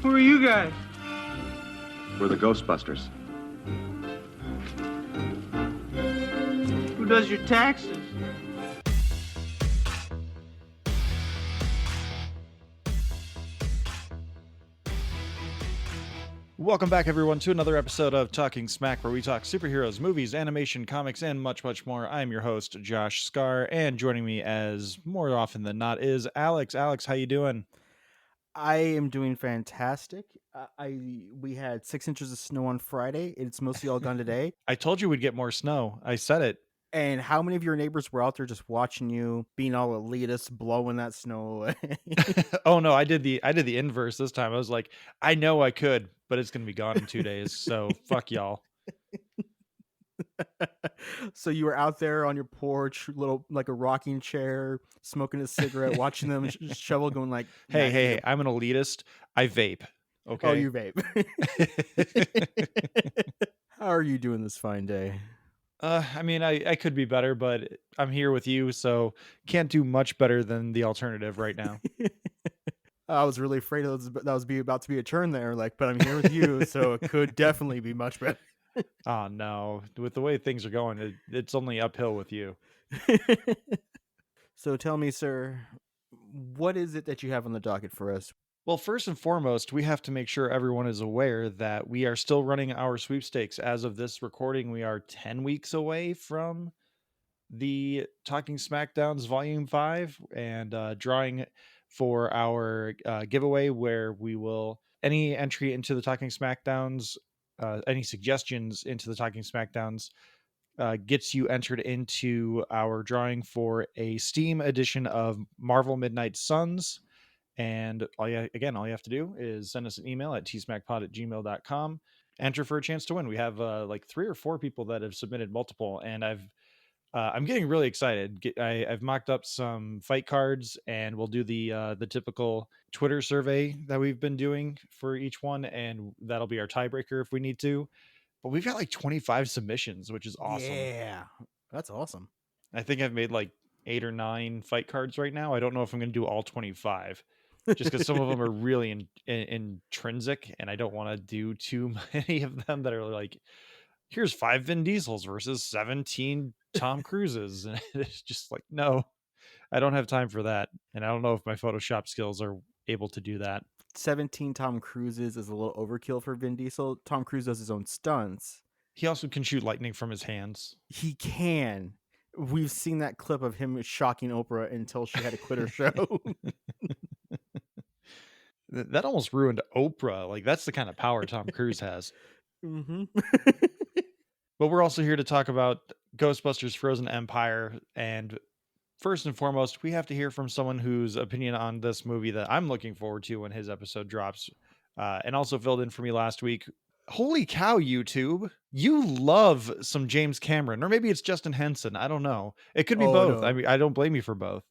Who are you guys? We're the Ghostbusters. Who does your taxes? Welcome back, everyone, to another episode of Talking Smack, where we talk superheroes, movies, animation, comics, and much, much more. I'm your host, Josh Scar, and joining me, as more often than not, is Alex. Alex, how you doing? I am doing fantastic. We had 6 inches of snow on Friday. It's mostly all gone today. I told you we'd get more snow. I said it. And how many of your neighbors were out there just watching you, being all elitist, blowing that snow away? Oh no, I did the inverse this time. I was like, I know I could, but it's gonna be gone in 2 days. So fuck y'all. So you were out there on your porch, little like a rocking chair, smoking a cigarette, watching them shovel, going like, Hey, I'm an elitist. I vape. Okay. Oh, you vape. How are you doing this fine day? I mean, I could be better, but I'm here with you, so can't do much better than the alternative right now. I was really afraid that was about to be a turn there, but I'm here with you, so it could definitely be much better. Oh no, with the way things are going, it's only uphill with you. So tell me, sir, what is it that you have on the docket for us? Well, first and foremost, we have to make sure everyone is aware that we are still running our sweepstakes. As of this recording, we are 10 weeks away from the Talking Smackdowns Volume 5 and drawing for our giveaway, where we will, any entry into the Talking Smackdowns, any suggestions into the Talking Smackdowns gets you entered into our drawing for a Steam edition of Marvel Midnight Suns. And all you have to do is send us an email at tsmackpod@gmail.com. Enter for a chance to win. We have like 3 or 4 people that have submitted multiple, and I'm getting really excited. I've mocked up some fight cards, and we'll do the typical Twitter survey that we've been doing for each one, and that'll be our tiebreaker if we need to. But we've got like 25 submissions, which is awesome. Yeah, that's awesome. I think I've made like 8 or 9 fight cards right now. I don't know if I'm going to do all 25. Just because some of them are really intrinsic, and I don't want to do too many of them that are like, here's 5 Vin Diesels versus 17 Tom Cruises. And it's just like, no, I don't have time for that. And I don't know if my Photoshop skills are able to do that. 17 Tom Cruises is a little overkill for Vin Diesel. Tom Cruise does his own stunts. He also can shoot lightning from his hands. He can. We've seen that clip of him shocking Oprah until she had to quit her show. That almost ruined Oprah. Like, that's the kind of power Tom Cruise has. Mm-hmm. But we're also here to talk about Ghostbusters Frozen Empire. And first and foremost, we have to hear from someone whose opinion on this movie that I'm looking forward to when his episode drops, and also filled in for me last week. Holy cow, YouTube. You love some James Cameron, or maybe it's Justin Henson. I don't know. It could be both. No. I mean, I don't blame you for both.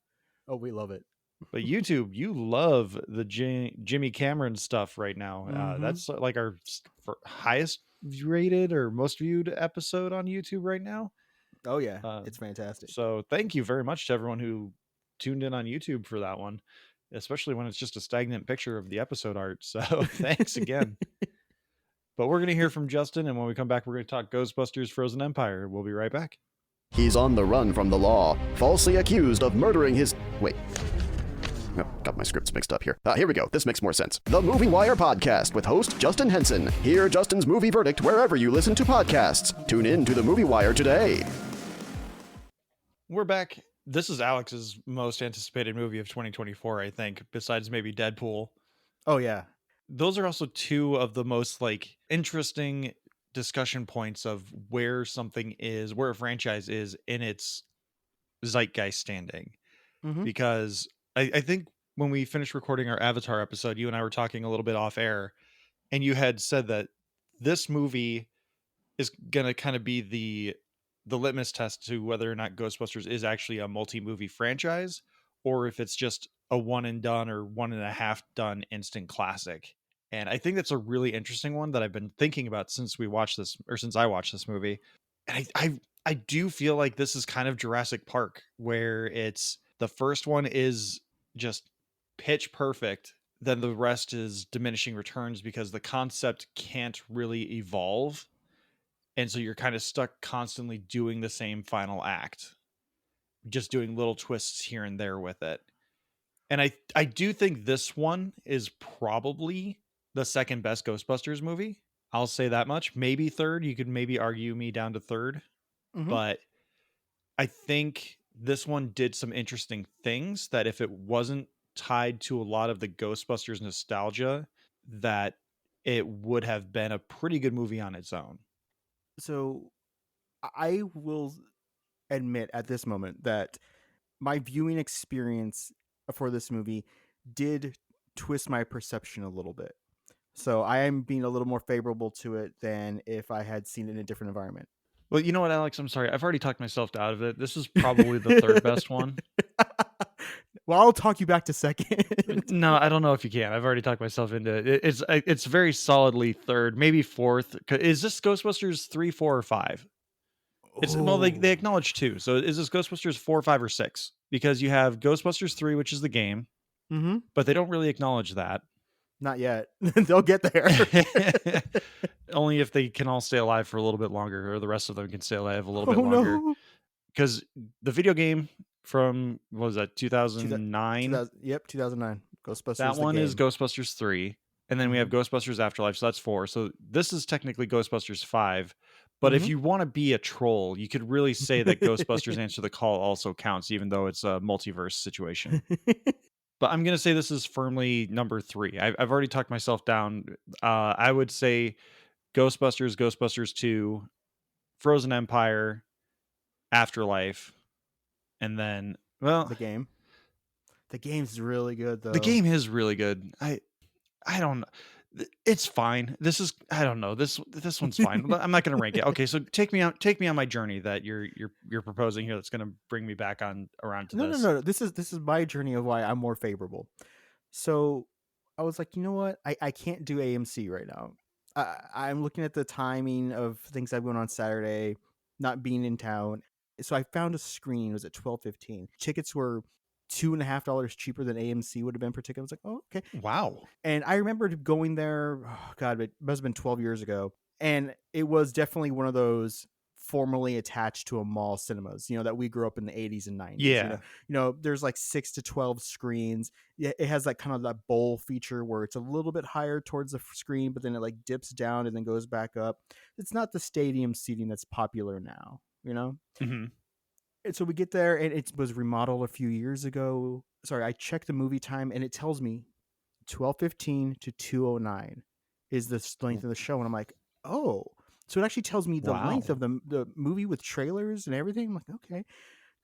Oh, we love it. But YouTube, you love the Jimmy Cameron stuff right now. Mm-hmm. That's like our highest rated or most viewed episode on YouTube right now. Oh yeah, it's fantastic. So thank you very much to everyone who tuned in on YouTube for that one, especially when it's just a stagnant picture of the episode art. So thanks again. But we're going to hear from Justin, and when we come back, we're going to talk Ghostbusters Frozen Empire. We'll be right back. He's on the run from the law, falsely accused of murdering his... Wait. Oh, got my scripts mixed up here. Here we go. This makes more sense. The Movie Wire Podcast with host Justin Henson. Hear Justin's movie verdict wherever you listen to podcasts. Tune in to The Movie Wire today. We're back. This is Alex's most anticipated movie of 2024, I think, besides maybe Deadpool. Oh, yeah. Those are also 2 of the most interesting discussion points of where a franchise is in its zeitgeist standing. Mm-hmm. Because I think when we finished recording our Avatar episode, you and I were talking a little bit off air, and you had said that this movie is going to kind of be the litmus test to whether or not Ghostbusters is actually a multi-movie franchise, or if it's just a one and done or 1.5 done instant classic. And I think that's a really interesting one that I've been thinking about since I watched this movie. And I do feel like this is kind of Jurassic Park, where it's the first one is just pitch perfect. then the rest is diminishing returns because the concept can't really evolve. And so you're kind of stuck constantly doing the same final act, just doing little twists here and there with it. And I do think this one is probably the second best Ghostbusters movie. I'll say that much. Maybe third. You could maybe argue me down to third. Mhm. But I think this one did some interesting things that if it wasn't tied to a lot of the Ghostbusters nostalgia, that it would have been a pretty good movie on its own. So I will admit at this moment that my viewing experience for this movie did twist my perception a little bit. So I am being a little more favorable to it than if I had seen it in a different environment. Well, you know what, Alex? I'm sorry. I've already talked myself out of it. This is probably the third best one. Well, I'll talk you back to second. No, I don't know if you can. I've already talked myself into it. It's very solidly third, maybe fourth. Is this Ghostbusters 3, 4, or 5? It's well, they acknowledge 2. So is this Ghostbusters 4, 5, or 6? Because you have Ghostbusters 3, which is the game, Mm-hmm. but they don't really acknowledge that. Not yet. They'll get there. Only if they can all stay alive for a little bit longer, or the rest of them can stay alive a little bit longer. Because the video game from, what was that, 2009? Yep, 2009. Ghostbusters. That one game. is Ghostbusters 3. And then we have Ghostbusters Afterlife, so that's 4. So this is technically Ghostbusters 5. But if you want to be a troll, you could really say that Ghostbusters Answer the Call also counts, even though it's a multiverse situation. But I'm going to say this is firmly number 3. I've already talked myself down. I would say Ghostbusters, Ghostbusters 2, Frozen Empire, Afterlife, and then, well... The game. The game's really good, though. The game is really good. I don't know. It's fine. This is, I don't know. This one's fine. But I'm not going to rank it. Okay, so take me on my journey that you're proposing here. That's going to bring me back around to this. No. This is my journey of why I'm more favorable. So I was like, you know what? I can't do AMC right now. I'm looking at the timing of things I'm going on Saturday, not being in town. So I found a screen. It was at $12.15. Tickets were $2.50 cheaper than AMC would have been per ticket. I was like, oh, okay. Wow. And I remember going there, oh God, it must have been 12 years ago. And it was definitely one of those formerly attached to a mall cinemas, that we grew up in the 80s and 90s. Yeah. There's like 6 to 12 screens. It has like kind of that bowl feature where it's a little bit higher towards the screen, but then it like dips down and then goes back up. It's not the stadium seating that's popular now, Mm-hmm. And so we get there, and it was remodeled a few years ago. Sorry, I checked the movie time, and it tells me 12:15 to 2:09 is the length of the show. And I'm like, oh. So it actually tells me the length of the movie with trailers and everything. I'm like, okay.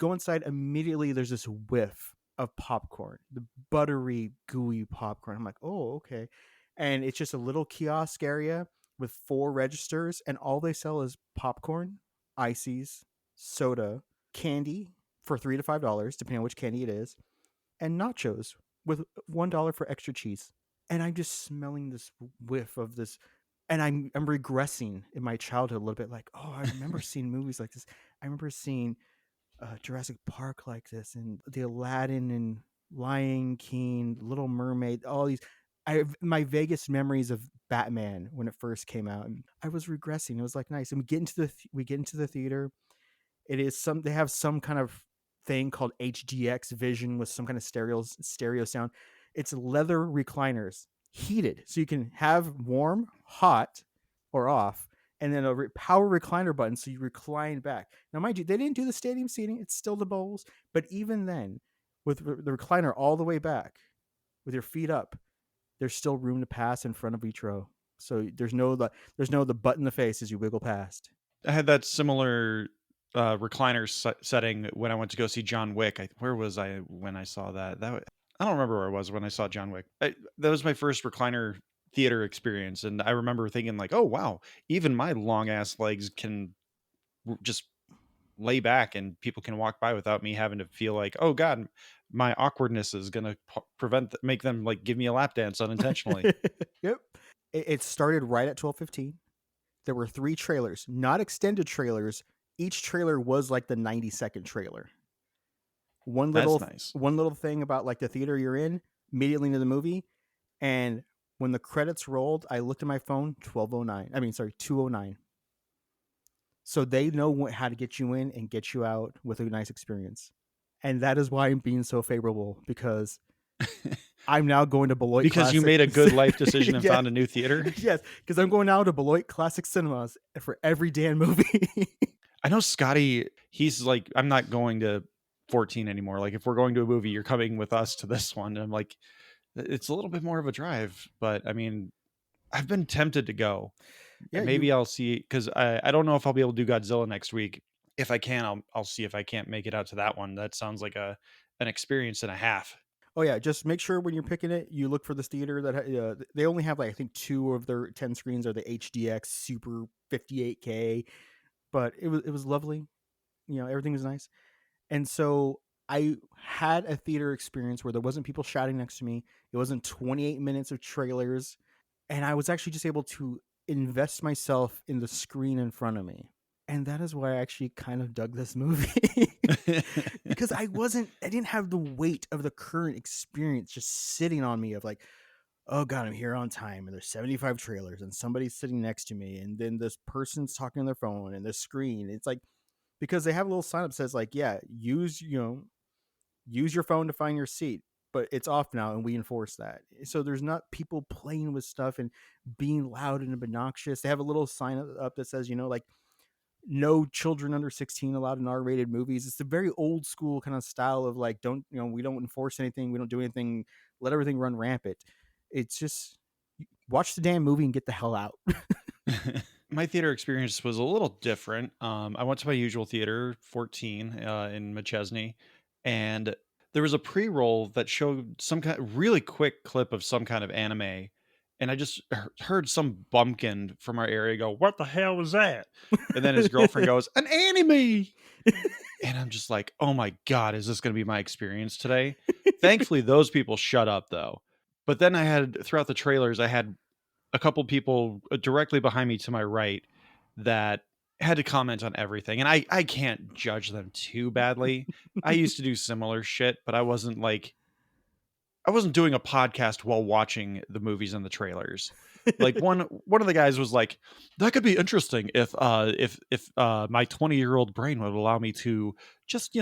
Go inside. Immediately, there's this whiff of popcorn, the buttery, gooey popcorn. I'm like, oh, okay. And it's just a little kiosk area with 4 registers, and all they sell is popcorn, ices, soda, candy for $3 to $5, depending on which candy it is, and nachos with $1 for extra cheese. And I'm just smelling this whiff of this, and I'm regressing in my childhood a little bit. Like, oh, I remember seeing movies like this. I remember seeing Jurassic Park like this, and the Aladdin and Lion King, Little Mermaid, all these. My vaguest memories of Batman when it first came out, and I was regressing. It was like nice, and we get into the theater. It is they have some kind of thing called HDX vision with some kind of stereo sound. It's leather recliners, heated, so you can have warm, hot, or off, and then a power recliner button, so you recline back. Now, mind you, they didn't do the stadium seating; it's still the bowls. But even then, with the recliner all the way back, with your feet up, there's still room to pass in front of each row. So there's no the butt in the face as you wiggle past. I had that similar recliner setting when I went to go see John Wick. Where was I when I saw that? I don't remember where I was when I saw John Wick. That was my first recliner theater experience, and I remember thinking like, oh wow, even my long ass legs can just lay back and people can walk by without me having to feel like, oh god, my awkwardness is gonna make them like give me a lap dance unintentionally. Yep. It started right at 12:15. There were 3 trailers, not extended trailers. Each trailer was like the 90-second trailer. One little thing about like the theater you're in, immediately into the movie, And when the credits rolled, I looked at my phone, 12:09. I mean, sorry, 2:09. So they know how to get you in and get you out with a nice experience. And that is why I'm being so favorable, because I'm now going to Beloit Because you Classic. made a good life decision and Yes. found a new theater. Yes, because I'm going now to Beloit Classic Cinemas for every damn movie. I know Scotty, he's like, I'm not going to 14 anymore. Like, if we're going to a movie, you're coming with us to this one. And I'm like, it's a little bit more of a drive, but I mean, I've been tempted to go. Yeah, Maybe I'll see, because I don't know if I'll be able to do Godzilla next week. If I can, I'll see if I can't make it out to that one. That sounds like an experience and a half. Oh yeah, just make sure when you're picking it, you look for this theater that they only have like I think 2 of their 10 screens are the HDX Super 58K, but it was lovely. You know, everything was nice. And so I had a theater experience where there wasn't people shouting next to me. It wasn't 28 minutes of trailers, and I was actually just able to invest myself in the screen in front of me. And that is why I actually kind of dug this movie. Because I didn't have the weight of the current experience just sitting on me of like, oh God, I'm here on time and there's 75 trailers and somebody's sitting next to me and then this person's talking on their phone and the screen. It's like, because they have a little sign up that says like, yeah, use your phone to find your seat, but it's off now and we enforce that. So there's not people playing with stuff and being loud and obnoxious. They have a little sign up that says, like, no children under 16 allowed in R-rated movies. It's a very old school kind of style of like, we don't enforce anything. We don't do anything. Let everything run rampant. It's just watch the damn movie and get the hell out. My theater experience was a little different. I went to my usual theater, 14, in Machesney, and there was a pre-roll that showed some kind really quick clip of some kind of anime, and I just heard some bumpkin from our area go, "What the hell was that?" And then his girlfriend goes, "An anime!" And I'm just like, "Oh my God, is this going to be my experience today?" Thankfully, those people shut up though. But then throughout the trailers, I had a couple people directly behind me to my right that had to comment on everything. And I can't judge them too badly. I used to do similar shit, but I wasn't doing a podcast while watching the movies and the trailers. Like one of the guys was like, that could be interesting if my 20-year-old brain would allow me to just, be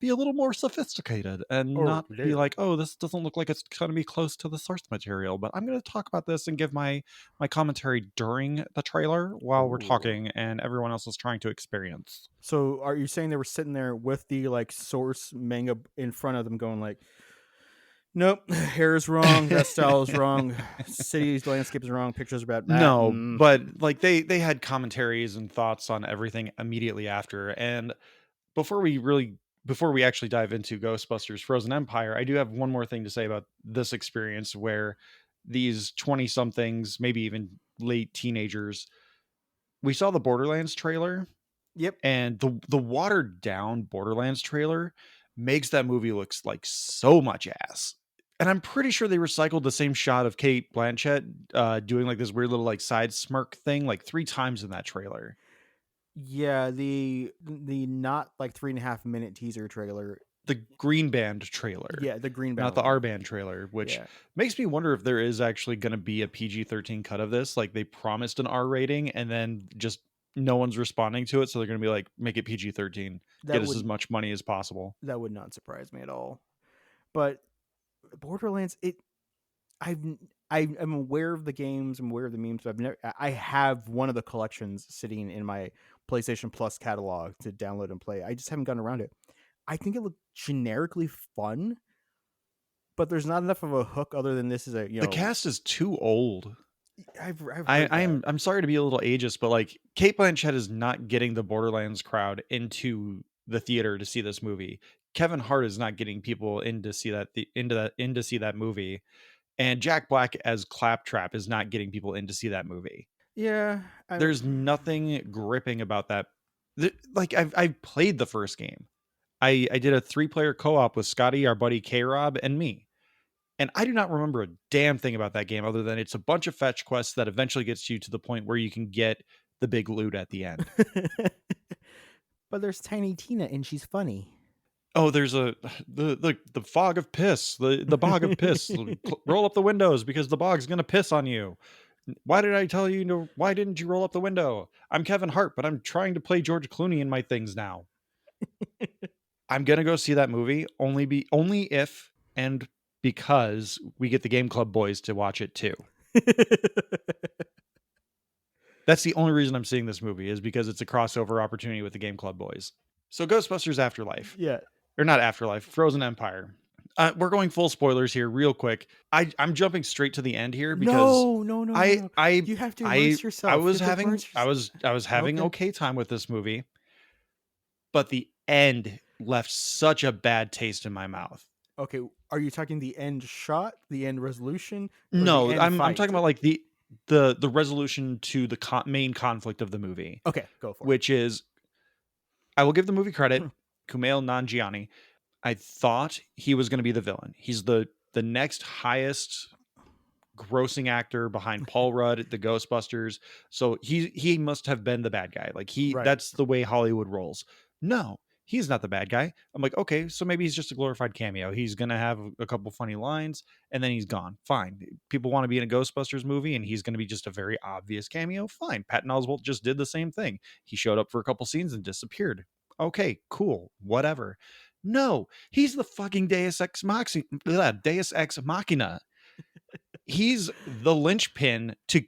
a little more sophisticated and not be like, oh, this doesn't look like it's going to be close to the source material, but I'm going to talk about this and give my commentary during the trailer while we're talking and everyone else is trying to experience. So are you saying they were sitting there with the like source manga in front of them going like, nope, hair is wrong, that style is wrong, city's landscape is wrong, pictures are bad. No, but like they had commentaries and thoughts on everything immediately after. And before we actually dive into Ghostbusters Frozen Empire, I do have one more thing to say about this experience where these 20 somethings, maybe even late teenagers, we saw the Borderlands trailer. Yep. And the watered down Borderlands trailer makes that movie looks like so much ass. And I'm pretty sure they recycled the same shot of Kate Blanchett doing like this weird little like side smirk thing like 3 times in that trailer. Yeah, the not like 3.5 minute teaser trailer. The Green Band trailer. Yeah, the Green Band. Not the R Band trailer, which makes me wonder if there is actually going to be a PG-13 cut of this. Like they promised an R rating and then just no one's responding to it. So they're going to be like, make it PG-13. Get us as much money as possible. That would not surprise me at all. But Borderlands, I'm aware of the games, I'm aware of the memes, but I have one of the collections sitting in my PlayStation Plus catalog to download and play. I just haven't gotten around it. I think it looked generically fun, but there's not enough of a hook other than this is a the cast is too old. I'm sorry to be a little ageist, but like Kate Blanchett is not getting the Borderlands crowd into the theater to see this movie. Kevin Hart is not getting people in to see that movie, and Jack Black as Claptrap is not getting people in to see that movie. Yeah, there's nothing gripping about that. Like I've played the first game. I did a 3-player co-op with Scotty, our buddy K-Rob, and me. And I do not remember a damn thing about that game other than it's a bunch of fetch quests that eventually gets you to the point where you can get the big loot at the end. But there's Tiny Tina and she's funny. Oh, there's the fog of piss, the bog of piss. Roll up the windows because the bog's gonna piss on you. Why did I tell you no? Why didn't you roll up the window? I'm Kevin Hart, but I'm trying to play George Clooney in my things now. I'm gonna go see that movie only if and because we get the Game Club boys to watch it too. That's the only reason I'm seeing this movie, is because it's a crossover opportunity with the Game Club boys. So Ghostbusters Afterlife. Yeah. Or not Afterlife, Frozen Empire. We're going full spoilers here real quick. I'm jumping straight to the end here because No. You have to immerse yourself. I was having okay time with this movie, but the end left such a bad taste in my mouth. Okay, are you talking the end shot, the end resolution? Or No, the end I'm fight? talking about like the resolution to the main conflict of the movie. Okay, go for it. Which is, I will give the movie credit, Kumail Nanjiani. I thought he was going to be the villain. He's the next highest grossing actor behind Paul Rudd at the Ghostbusters. So he must have been the bad guy. Like Right. That's the way Hollywood rolls. No, he's not the bad guy. I'm like, okay, so maybe he's just a glorified cameo. He's going to have a couple funny lines and then he's gone. Fine. People want to be in a Ghostbusters movie and he's going to be just a very obvious cameo. Fine. Patton Oswalt just did the same thing. He showed up for a couple scenes and disappeared. Okay, cool. Whatever. No, he's the fucking Deus Ex Machina. He's the linchpin to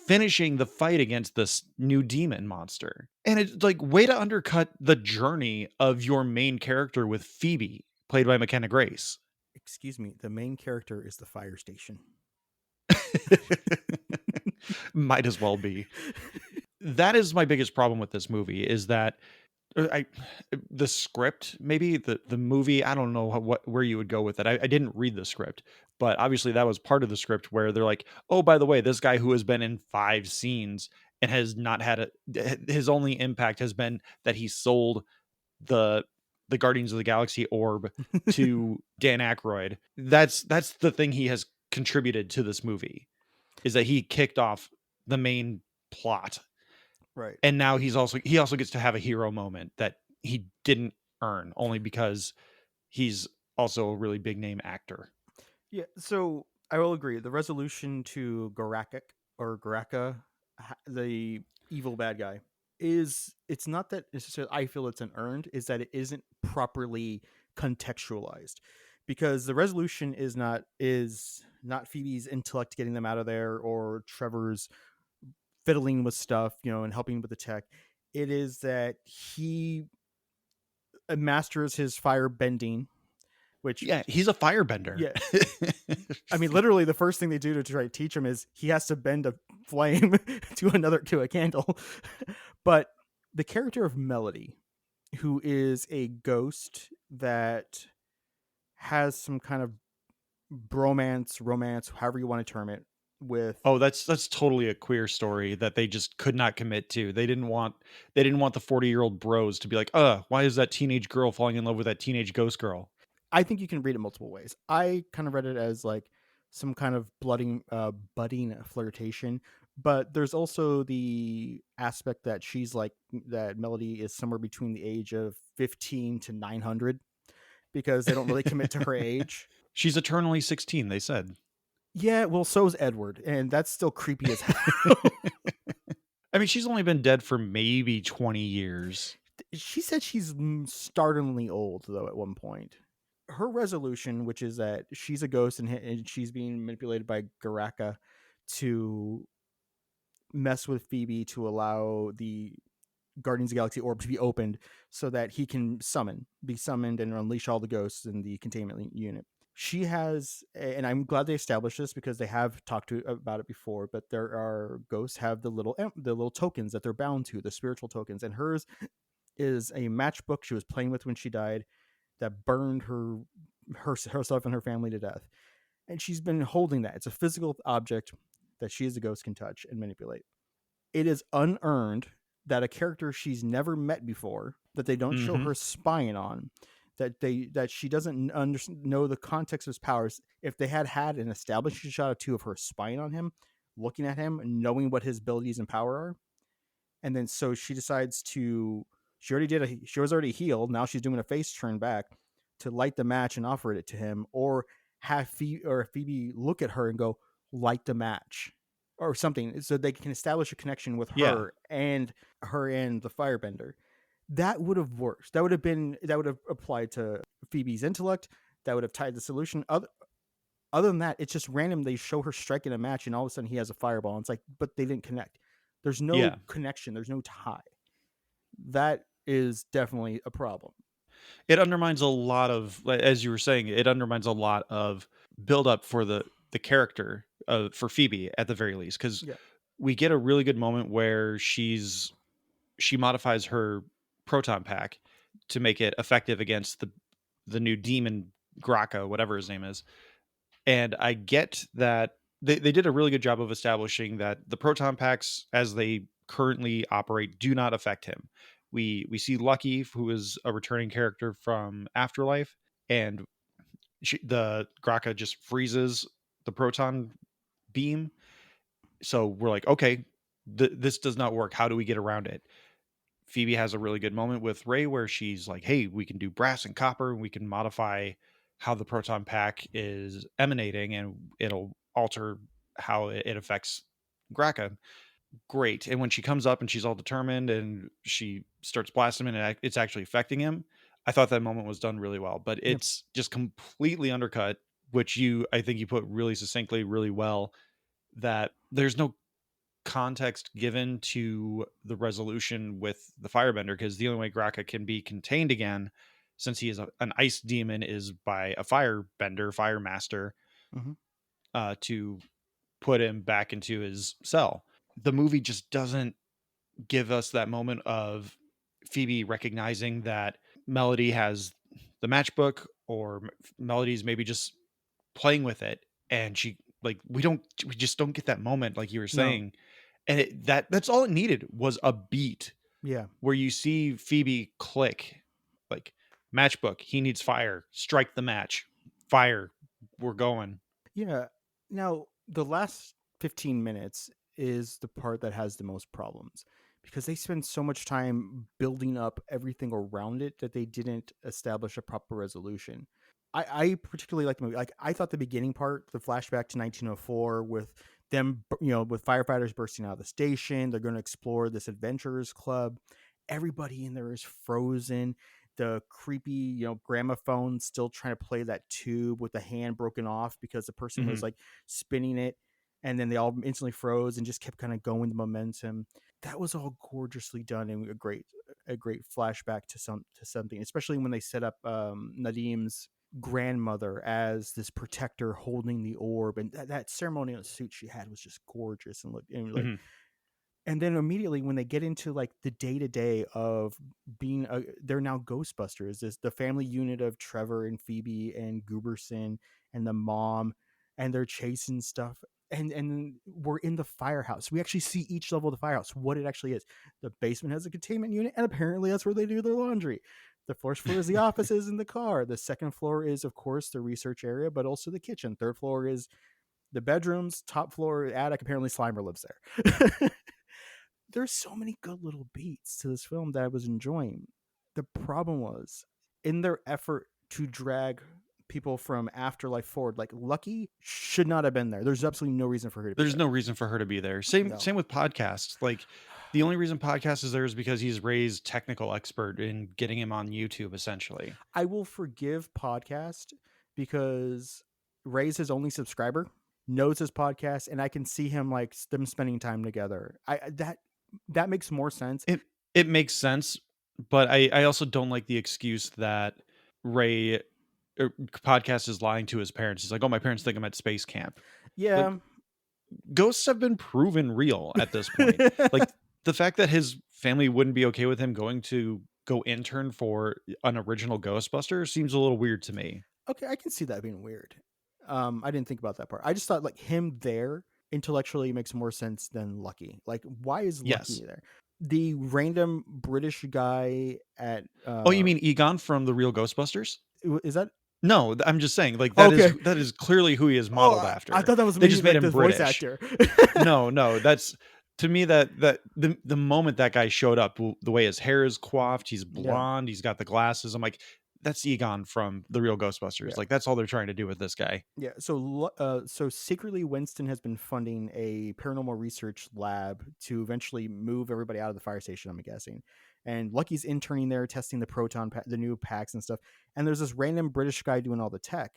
finishing the fight against this new demon monster. And it's like, way to undercut the journey of your main character with Phoebe, played by McKenna Grace. Excuse me, the main character is the fire station. Might as well be. That is my biggest problem with this movie, is that the script, maybe the movie, I don't know where you would go with it. I didn't read the script, but obviously that was part of the script where they're like, oh, by the way, this guy who has been in 5 scenes and has not had his only impact has been that he sold the Guardians of the Galaxy orb to Dan Aykroyd. That's the thing he has contributed to this movie, is that he kicked off the main plot. Right. And now he also gets to have a hero moment that he didn't earn, only because he's also a really big name actor. Yeah, so I will agree. The resolution to Garaka, the evil bad guy, it's not that necessarily I feel it's unearned, is that it isn't properly contextualized. Because the resolution is not Phoebe's intellect getting them out of there, or Trevor's fiddling with stuff, and helping with the tech. It is that he masters his fire bending, which, yeah, he's a firebender. Yeah. I mean, literally the first thing they do to try to teach him is he has to bend a flame to a candle. But the character of Melody, who is a ghost that has some kind of romance, however you want to term it, with that's totally a queer story that they just could not commit to. They didn't want the 40-year-old bros to be like, why is that teenage girl falling in love with that teenage ghost girl? I think you can read it multiple ways. I kind of read it as like some kind of budding flirtation, but there's also the aspect that she's like, that Melody is somewhere between the age of 15 to 900, because they don't really commit to her age. She's eternally 16, they said. Yeah, well, so is Edward, and that's still creepy as hell. I mean, she's only been dead for maybe 20 years. She said she's startlingly old, though, at one point. Her resolution, which is that she's a ghost and she's being manipulated by Garaka to mess with Phoebe to allow the Guardians of the Galaxy orb to be opened so that he can be summoned and unleash all the ghosts in the containment unit. She has, and I'm glad they established this because they have talked about it before, but there are ghosts have the little tokens that they're bound to, the spiritual tokens, and hers is a matchbook she was playing with when she died that burned herself and her family to death. And she's been holding that. It's a physical object that she as a ghost can touch and manipulate. It is unearned that a character she's never met before, that they don't show her spying on, that she doesn't know the context of his powers. If they had an establishing shot or two of her spying on him, looking at him, knowing what his abilities and power are, and then so she decides to She was already healed. Now she's doing a face turn back to light the match and offer it to him, or have Phoebe look at her and go, light the match or something, so they can establish a connection with Yeah. her and the firebender. That would have worked. That would have applied to Phoebe's intellect. That would have tied the solution. Other than that, it's just random. They show her striking a match, and all of a sudden he has a fireball. And it's like, but they didn't connect. There's no connection. There's no tie. That is definitely a problem. It undermines a lot of, as you were saying, it undermines a lot of build up for the character for Phoebe at the very least, because we get a really good moment where she modifies her proton pack to make it effective against the new demon Graka, whatever his name is. And I get that they did a really good job of establishing that the proton packs as they currently operate do not affect him. We see Lucky, who is a returning character from Afterlife, and the Graka just freezes the proton beam. So we're like, okay, this does not work. How do we get around it? Phoebe has a really good moment with Ray where she's like, hey, we can do brass and copper, and we can modify how the proton pack is emanating, and it'll alter how it affects Graka. Great. And when she comes up and she's all determined and she starts blasting him and it's actually affecting him, I thought that moment was done really well. But it's just completely undercut, which I think you put really succinctly, really well, that there's no context given to the resolution with the firebender, because the only way Graka can be contained again, since he is an ice demon, is by a firebender, fire master, to put him back into his cell. The movie just doesn't give us that moment of Phoebe recognizing that Melody has the matchbook, or Melody's maybe just playing with it, and we just don't get that moment, like you were saying. No. And that's all it needed was a beat. Yeah. Where you see Phoebe click, like, matchbook, he needs fire, strike the match, fire, we're going. Yeah. Now, the last 15 minutes is the part that has the most problems, because they spend so much time building up everything around it that they didn't establish a proper resolution. I particularly like the movie. Like, I thought the beginning part, the flashback to 1904 with them, with firefighters bursting out of the station, they're going to explore this adventurers club. Everybody in there is frozen. The creepy, gramophone still trying to play that tube with the hand broken off because the person was like spinning it. And then they all instantly froze and just kept kind of going the momentum. That was all gorgeously done, and a great flashback to something, especially when they set up Nadim's grandmother as this protector holding the orb, and that ceremonial suit she had was just gorgeous and and then immediately when they get into like the day-to-day of being they're now Ghostbusters, the family unit of Trevor and Phoebe and Gooberson and the mom, and they're chasing stuff, and we're in the firehouse. We actually see each level of the firehouse, what it actually is. The basement has a containment unit, and apparently that's where they do their laundry. The first floor is the offices and the car. The second floor is, of course, the research area, but also the kitchen. Third floor is the bedrooms. Top floor, attic. Apparently Slimer lives there. There's so many good little beats to this film that I was enjoying. The problem was, in their effort to drag people from Afterlife forward, like, Lucky should not have been there. There's absolutely no reason for her to be there. There's no reason for her to be there. Same with Podcast. Like, the only reason Podcast is there is because he's Ray's technical expert in getting him on YouTube, essentially. I will forgive Podcast because Ray's his only subscriber, knows his podcast, and I can see him, like, them spending time together. That makes more sense. It makes sense, but I also don't like the excuse that Ray Podcast is lying to his parents. He's like, oh, my parents think I'm at space camp. Yeah. Like, ghosts have been proven real at this point. Like, the fact that his family wouldn't be okay with him going to go intern for an original Ghostbuster seems a little weird to me. Okay, I can see that being weird. I didn't think about that part. I just thought, like, him there intellectually makes more sense than Lucky. Like, why is Lucky there? The random British guy at oh, you mean Egon from the real Ghostbusters? Is that? No, I'm just saying, like, that is clearly who he is modeled after. I thought that was they just made him the British voice actor. No, that's To me, the moment that guy showed up, the way his hair is coiffed, he's Yeah. blonde, he's got the glasses. I'm like, that's Egon from the real Ghostbusters. Yeah. Like, that's all they're trying to do with this guy. Yeah. So secretly, Winston has been funding a paranormal research lab to eventually move everybody out of the fire station, I'm guessing. And Lucky's interning there, testing the new packs and stuff. And there's this random British guy doing all the tech,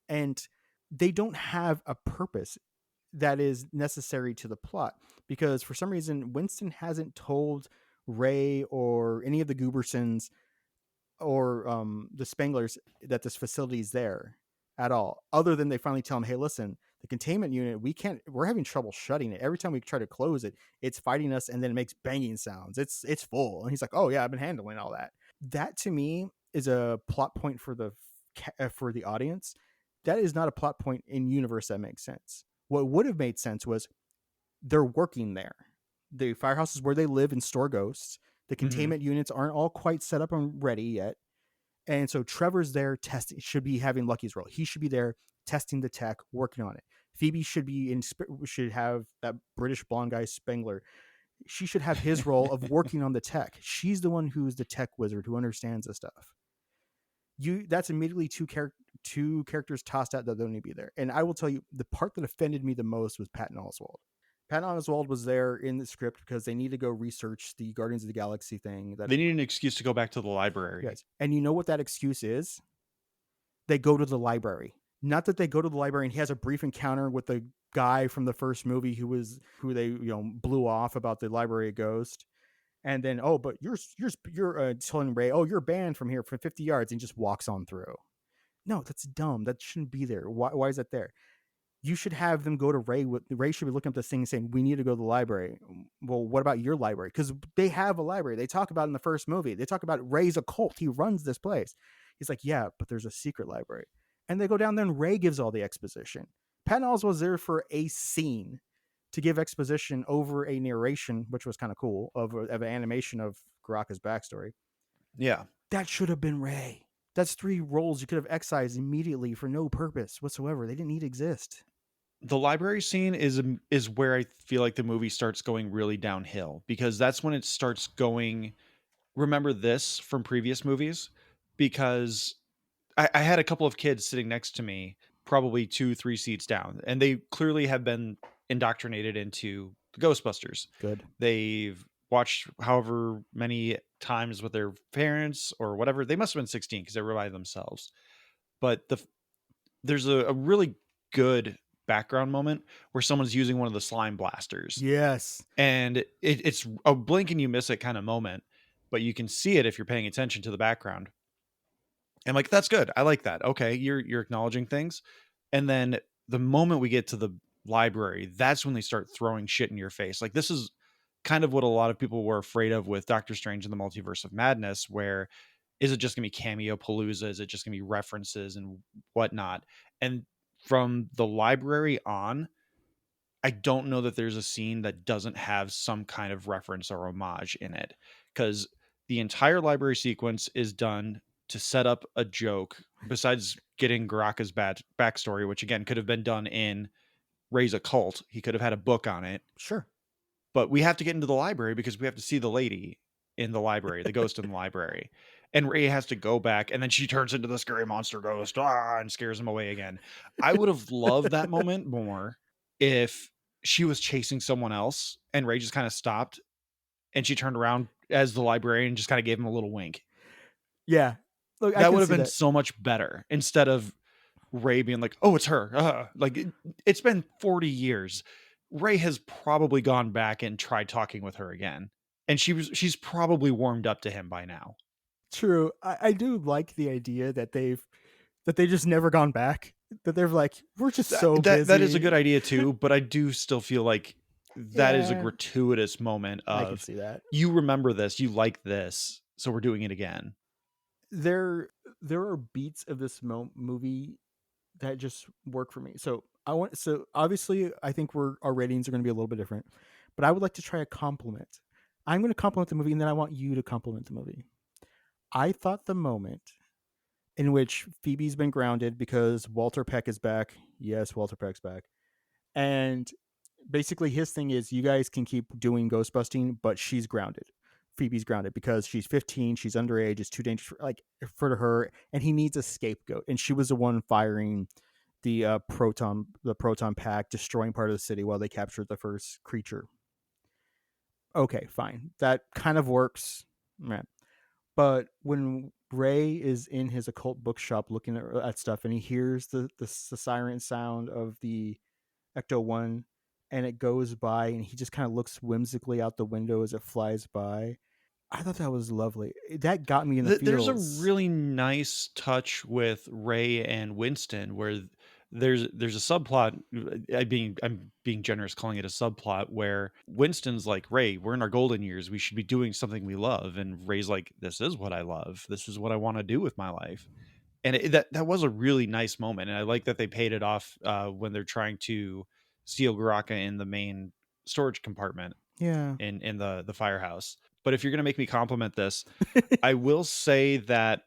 and they don't have a purpose that is necessary to the plot, because for some reason Winston hasn't told Ray or any of the Goobersons or the Spanglers that this facility is there at all, other than they finally tell him, hey, listen, the containment unit, we're having trouble shutting it. Every time we try to close it, it's fighting us, and then it makes banging sounds. It's full. And he's like, oh yeah, I've been handling all that. That to me is a plot point for the audience. That is not a plot point in universe that makes sense. What would have made sense was they're working there. The firehouse is where they live and store ghosts. The containment units aren't all quite set up and ready yet. And so Trevor's there testing, should be having Lucky's role. He should be there testing the tech, working on it. Phoebe should have that British blonde guy Spengler. She should have his role of working on the tech. She's the one who's the tech wizard who understands the stuff. That's immediately two characters tossed out that don't need to be there. And I will tell you, the part that offended me the most was Patton Oswalt. Patton Oswalt was there in the script because they need to go research the Guardians of the Galaxy thing. They need an excuse to go back to the library. Yes. And you know what that excuse is? They go to the library. Not that they go to the library and he has a brief encounter with the guy from the first movie who they blew off about the library ghost. And then, oh, but you're telling Ray, oh, you're banned from here for 50 yards, and just walks on through. No, that's dumb. That shouldn't be there. Why is that there? You should have them go to Ray. Ray should be looking up this thing and saying, we need to go to the library. Well, what about your library? Because they have a library. They talk about it in the first movie. They talk about Ray's a cult. He runs this place. He's like, yeah, but there's a secret library. And they go down there and Ray gives all the exposition. Patton Oswalt was there for a scene to give exposition over a narration, which was kind of cool, of an animation of Garaka's backstory. Yeah. That should have been Ray. That's 3 roles you could have excised immediately for no purpose whatsoever. They didn't need to exist. The library scene is where I feel like the movie starts going really downhill, because that's when it starts going, remember this from previous movies? Because I had a couple of kids sitting next to me, probably 2-3 seats down, and they clearly have been indoctrinated into the Ghostbusters. Good. They've watched however many times with their parents or whatever. They must have been 16 because they were by themselves. But there's a really good background moment where someone's using one of the slime blasters. Yes. And it's a blink and you miss it kind of moment, but you can see it if you're paying attention to the background. And like, that's good. I like that. Okay, you're acknowledging things. And then the moment we get to the library, that's when they start throwing shit in your face. Like, this is kind of what a lot of people were afraid of with Doctor Strange and the Multiverse of Madness, where is it just gonna be cameo palooza? Is it just gonna be references and whatnot? And from the library on, I don't know that there's a scene that doesn't have some kind of reference or homage in it, because the entire library sequence is done to set up a joke, besides getting Garaka's backstory, which again could have been done in Ray's a Cult. He could have had a book on it. Sure. But we have to get into the library because we have to see the lady in the library, the ghost in the library. And Ray has to go back, and then she turns into the scary monster ghost and scares him away again. I would have loved that moment more if she was chasing someone else and Ray just kind of stopped and she turned around as the librarian and just kind of gave him a little wink. Yeah. Look, that would have been so much better, instead of Ray being like, oh, it's her. Like, it's been 40 years. Ray has probably gone back and tried talking with her again. And she's probably warmed up to him by now. True. I do like the idea that they just never gone back. That they're like, we're just so busy. That is a good idea too, but I do still feel like that is a gratuitous moment of, I can see that. You remember this, you like this, so we're doing it again. There are beats of this movie that just work for me. So obviously I think our ratings are going to be a little bit different, but I would like to try a compliment. I'm going to compliment the movie, and then I want you to compliment the movie. I thought the moment in which Phoebe's been grounded because Walter Peck is back. Yes, Walter Peck's back. And basically his thing is you guys can keep doing ghost busting, but she's grounded. Phoebe's grounded because she's 15, she's underage, it's too dangerous for her, and he needs a scapegoat. And she was the one firing the proton pack, destroying part of the city while they captured the first creature. Okay, fine. That kind of works. Right. But when Ray is in his occult bookshop looking at stuff and he hears the siren sound of the Ecto-1 and it goes by and he just kind of looks whimsically out the window as it flies by. I thought that was lovely. That got me in the feels. There's a really nice touch with Ray and Winston where there's a subplot. I'm being generous calling it a subplot where Winston's like, Ray, we're in our golden years. We should be doing something we love. And Ray's like, this is what I love. This is what I want to do with my life. And that was a really nice moment. And I like that they paid it off when they're trying to steal Garaka in the main storage compartment. Yeah. In the firehouse. But if you're going to make me compliment this, I will say that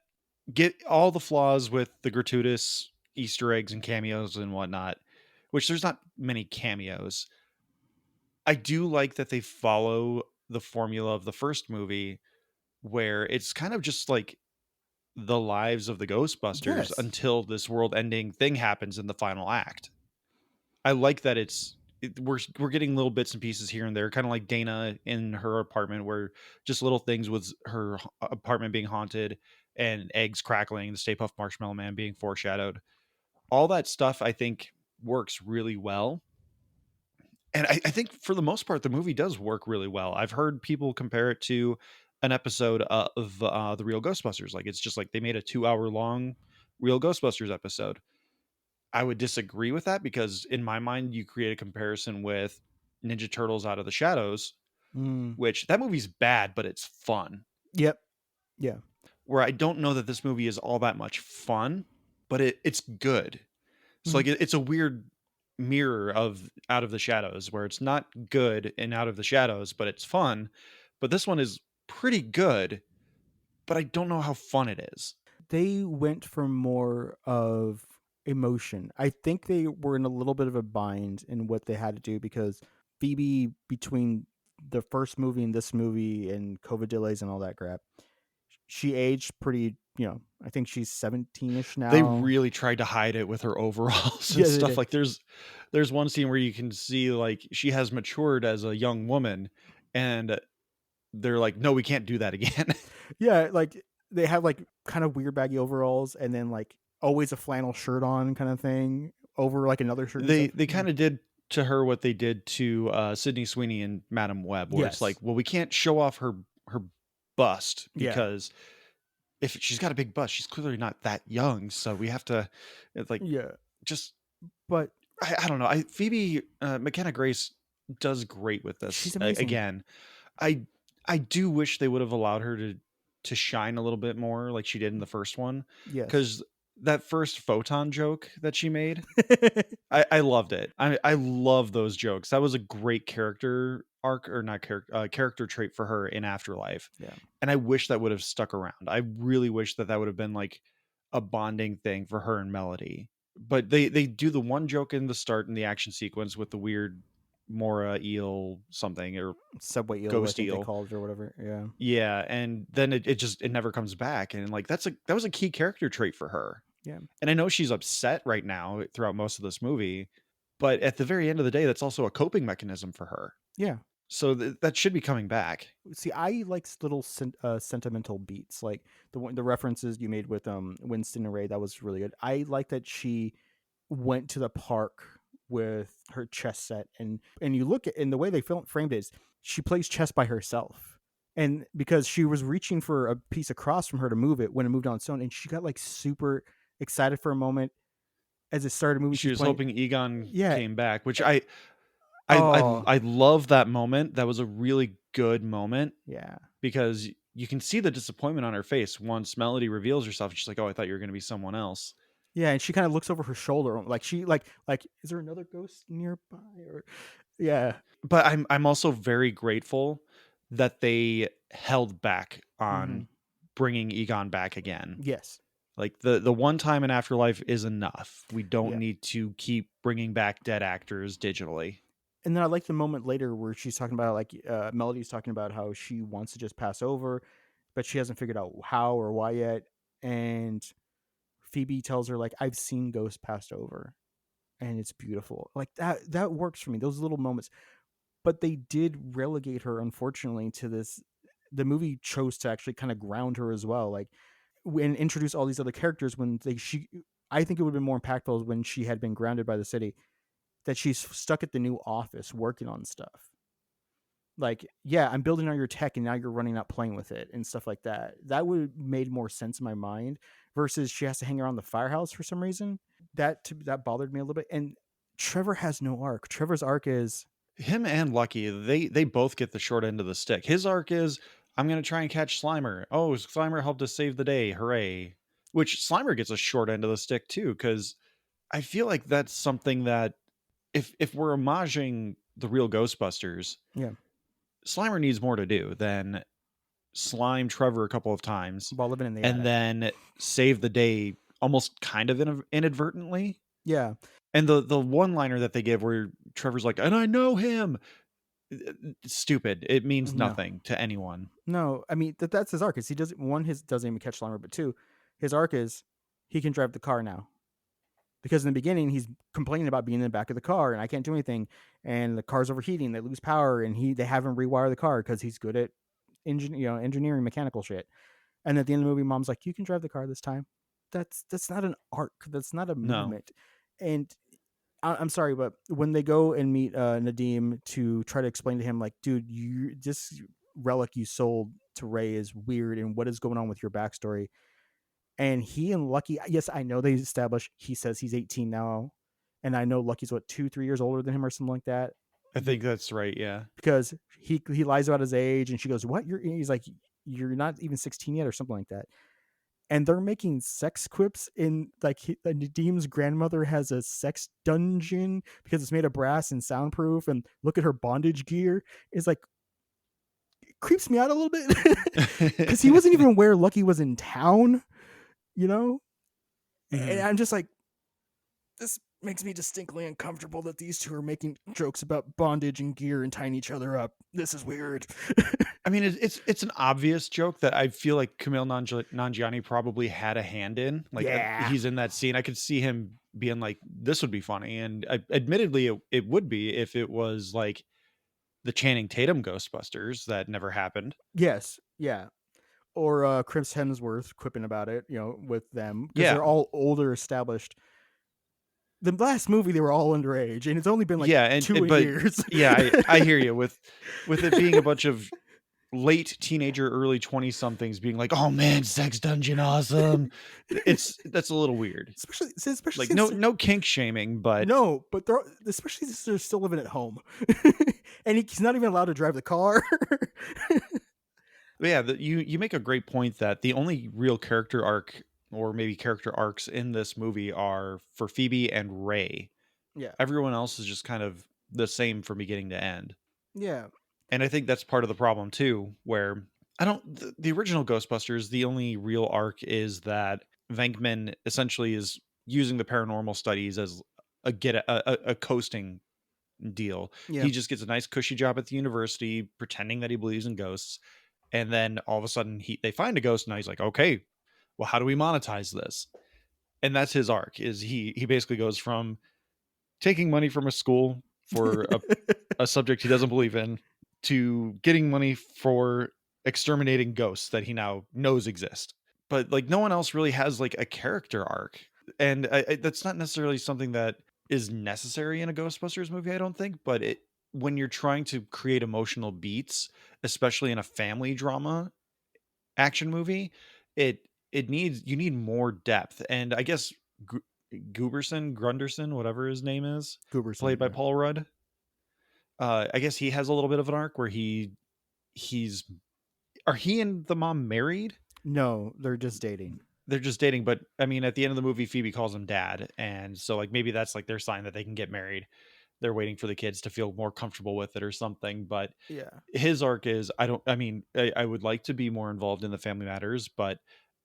get all the flaws with the gratuitous Easter eggs and cameos and whatnot, which there's not many cameos. I do like that they follow the formula of the first movie where it's kind of just like the lives of the Ghostbusters until this world ending thing happens in the final act. I like that we're getting little bits and pieces here and there, kind of like Dana in her apartment, where just little things with her apartment being haunted and eggs crackling, the Stay Puft Marshmallow Man being foreshadowed. All that stuff, I think, works really well. And I think for the most part, the movie does work really well. I've heard people compare it to an episode of The Real Ghostbusters. Like, it's just like they made a 2-hour long Real Ghostbusters episode. I would disagree with that because in my mind, you create a comparison with Ninja Turtles Out of the Shadows, which that movie's bad, but it's fun. Yep. Yeah. Where I don't know that this movie is all that much fun, but it's good. So like it's a weird mirror of Out of the Shadows where it's not good in Out of the Shadows, but it's fun. But this one is pretty good, but I don't know how fun it is. They went for more of emotion. I think they were in a little bit of a bind in what they had to do because Phoebe, between the first movie and this movie and COVID delays and all that crap, she aged pretty, I think she's 17-ish now. They really tried to hide it with her overalls and stuff. Like there's one scene where you can see like she has matured as a young woman and they're like, no, we can't do that again. Yeah, like they have like kind of weird baggy overalls and then like always a flannel shirt on kind of thing over like another shirt. They kind of did to her what they did to Sydney Sweeney and Madam Web, where it's like, well, we can't show off her bust because if she's got a big bust, she's clearly not that young. So we have to just. But I don't know. Phoebe McKenna Grace does great with this. She's amazing. Again, I do wish they would have allowed her to shine a little bit more like she did in the first one. Yeah, because that first photon joke that she made, I loved it. I love those jokes. That was a great character arc, or not character trait for her in Afterlife. Yeah, and I wish that would have stuck around. I really wish that would have been like a bonding thing for her and Melody. But they do the one joke in the start in the action sequence with the weird Mora eel something, or subway eel, ghost I think eel they called it or whatever. Yeah, and then it never comes back, and like that was a key character trait for her. Yeah, and I know she's upset right now throughout most of this movie, but at the very end of the day, that's also a coping mechanism for her. Yeah, so that should be coming back. See, I like little sentimental beats, like the references you made with Winston and Ray. That was really good. I like that she went to the park with her chess set, and you look at, and the way they framed it is she plays chess by herself, and because she was reaching for a piece across from her to move it when it moved on its own, and she got like super excited for a moment as it started moving. She was hoping Egon came back, which I love that moment. That was a really good moment. Yeah, because you can see the disappointment on her face once Melody reveals herself, and she's like, oh, I thought you were going to be someone else. Yeah, and she kind of looks over her shoulder, like she like is there another ghost nearby? Or But I'm also very grateful that they held back on bringing Egon back again. Yes, like the one time in Afterlife is enough. We don't need to keep bringing back dead actors digitally. And then I like the moment later where she's talking about like Melody's talking about how she wants to just pass over, but she hasn't figured out how or why yet. And Phoebe tells her like, I've seen ghosts passed over, and it's beautiful. Like that works for me. Those little moments. But they did relegate her, unfortunately, to this. The movie chose to actually kind of ground her as well, like when introduce all these other characters. I think it would have been more impactful when she had been grounded by the city, that she's stuck at the new office working on stuff. Like, yeah, I'm building on your tech, and now you're running out playing with it and stuff like that. That would have made more sense in my mind versus she has to hang around the firehouse for some reason. That bothered me a little bit. And Trevor has no arc. Trevor's arc is Him and Lucky, they both get the short end of the stick. His arc is, I'm gonna try and catch Slimer. Oh, Slimer helped us save the day, hooray! Which Slimer gets a short end of the stick too, because I feel like that's something that if we're homaging the real Ghostbusters, yeah, Slimer needs more to do than slime Trevor a couple of times while living in the and attic. then save the day almost kind of inadvertently. Yeah, And the one liner that they give where Trevor's like, and I know him. It's stupid. It means no, nothing to anyone. no. I mean that's his arc. Is he doesn't even catch Slimer, but two, his arc is he can drive the car now. Because in the beginning he's complaining about being in the back of the car and I can't do anything, and the car's overheating, they lose power, and they have him rewire the car because he's good at engineering mechanical shit. And at the end of the movie, mom's like, "You can drive the car this time." That's not an arc. That's not a No. moment. And I'm sorry, but when they go and meet Nadim to try to explain to him, like, dude, this relic you sold to Ray is weird, and what is going on with your backstory? And he and Lucky, yes, I know they established he says he's 18 now, and I know Lucky's 2-3 years older than him or something like that. I think that's right, yeah. Because he lies about his age, and she goes, "What? He's like, you're not even 16 yet," or something like that. And they're making sex quips in like Nadim's grandmother has a sex dungeon because it's made of brass and soundproof, and look at her bondage gear. It's like, it creeps me out a little bit because he wasn't even aware Lucky was in town, Mm-hmm. And I'm just like, this makes me distinctly uncomfortable that these two are making jokes about bondage and gear and tying each other up. This is weird. I mean, it's an obvious joke that I feel like Kumail Nanjiani probably had a hand in. Like, Yeah. he's in that scene. I could see him being like, this would be funny. And admittedly, it would be if it was like the Channing Tatum Ghostbusters that never happened. Yes. Yeah. Or Chris Hemsworth quipping about it, with them. Because Yeah. they're all older, established. The last movie, they were all underage, and it's only been like 2 years. Yeah, I hear you with it being a bunch of late teenager, early 20 somethings being like, "Oh man, sex dungeon, awesome." That's a little weird. Especially Like, since no kink shaming, but no, but especially since they're still living at home, and he's not even allowed to drive the car. yeah, you make a great point that the only real character arc or maybe character arcs in this movie are for Phoebe and Ray. Yeah. Everyone else is just kind of the same from beginning to end. Yeah. And I think that's part of the problem too, where the original Ghostbusters, the only real arc is that Venkman essentially is using the paranormal studies as a coasting deal. Yeah. He just gets a nice cushy job at the university pretending that he believes in ghosts. And then all of a sudden they find a ghost, and now he's like, okay, well, how do we monetize this? And that's his arc, is he basically goes from taking money from a school for a subject he doesn't believe in to getting money for exterminating ghosts that he now knows exist. But like, no one else really has like a character arc. And that's not necessarily something that is necessary in a Ghostbusters movie, I don't think. But when you're trying to create emotional beats, especially in a family drama action movie, you need more depth. And I guess Grunderson, whatever his name is, played by Paul Rudd. I guess he has a little bit of an arc where are he and the mom married? No, they're just dating. They're just dating, but I mean, at the end of the movie, Phoebe calls him dad, and so like maybe that's like their sign that they can get married. They're waiting for the kids to feel more comfortable with it or something. But yeah, his arc is, I would like to be more involved in the family matters, but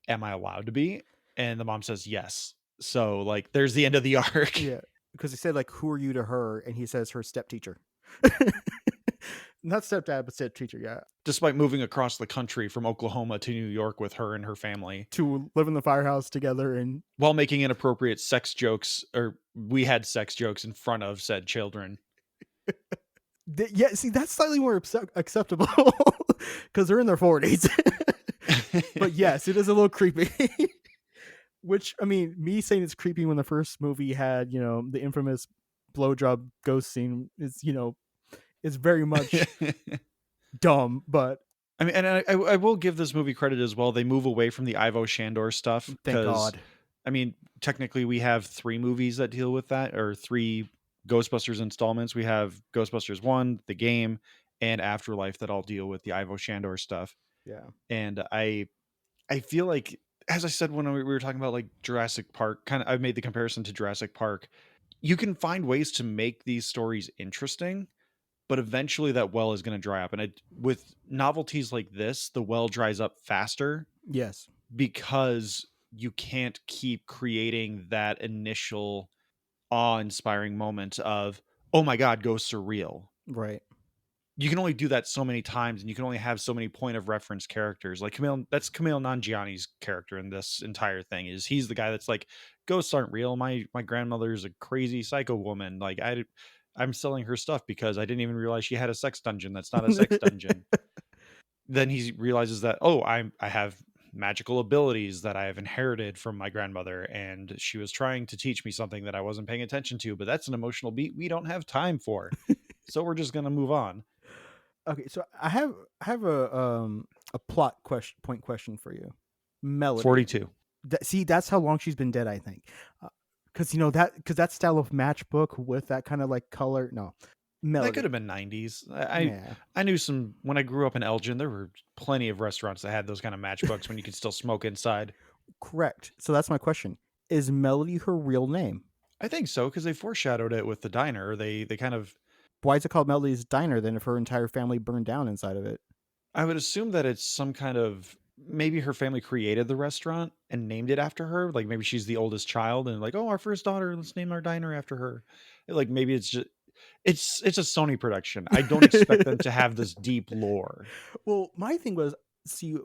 am I allowed to be? And the mom says yes. So like, there's the end of the arc. Yeah, because he said like, "Who are you to her?" and he says her step teacher. Not stepdad, but step teacher. Yeah, Despite moving across the country from Oklahoma to New York with her and her family, to live in the firehouse together, and while making inappropriate sex jokes, or we had sex jokes in front of said children. yeah. See, that's slightly more acceptable because they're in their 40s. But yes, it is a little creepy. Which, I mean, me saying it's creepy when the first movie had, the infamous blowjob ghost scene is, is very much dumb, but I mean, and I will give this movie credit as well. They move away from the Ivo Shandor stuff. Thank God. I mean, technically we have 3 movies that deal with that, or 3 Ghostbusters installments. We have Ghostbusters 1, the game, and Afterlife that all deal with the Ivo Shandor stuff. Yeah. And I feel like, as I said when we were talking about like Jurassic Park, I made the comparison to Jurassic Park. You can find ways to make these stories interesting, but eventually that well is going to dry up. And with novelties like this, the well dries up faster. Yes. Because you can't keep creating that initial awe-inspiring moment of, oh my God, ghosts are real. Right. You can only do that so many times, and you can only have so many point of reference characters. Like that's Kumail Nanjiani's character in this entire thing. He's the guy that's like, ghosts aren't real. My grandmother's a crazy psycho woman. Like I'm selling her stuff because I didn't even realize she had a sex dungeon. That's not a sex dungeon. Then he realizes that, oh, I have magical abilities that I have inherited from my grandmother, and she was trying to teach me something that I wasn't paying attention to, but that's an emotional beat we don't have time for. So we're just going to move on. Okay, so I have a plot question for you. Melody. 42. See, that's how long she's been dead, I think. Because that style of matchbook with that kind of like color, no. Melody. That could have been 90s. I knew some when I grew up in Elgin. There were plenty of restaurants that had those kind of matchbooks when you could still smoke inside. Correct. So that's my question: is Melody her real name? I think so, because they foreshadowed it with the diner. They kind of. Why is it called Melody's Diner then if her entire family burned down inside of it? I would assume that it's some kind of, maybe her family created the restaurant and named it after her. Like maybe she's the oldest child and like, oh, our first daughter, let's name our diner after her. Like maybe it's just, it's a Sony production. I don't expect them to have this deep lore. Well, my thing was, see,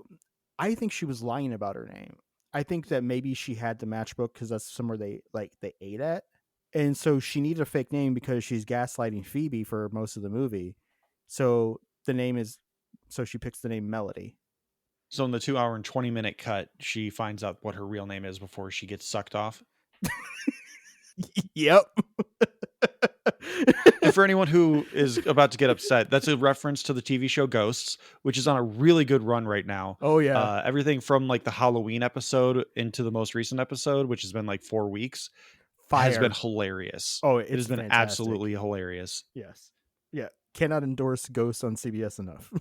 I think she was lying about her name. I think that maybe she had the matchbook because that's somewhere they ate at. And so she needed a fake name because she's gaslighting Phoebe for most of the movie. So she picks the name Melody. So in the 2 hour and 20-minute cut, she finds out what her real name is before she gets sucked off. Yep. And for anyone who is about to get upset, that's a reference to the TV show Ghosts, which is on a really good run right now. Oh, yeah. Everything from like the Halloween episode into the most recent episode, which has been like 4 weeks. Has been hilarious. Oh, it has been fantastic. Absolutely hilarious. Yes. Yeah. Cannot endorse Ghosts on CBS enough.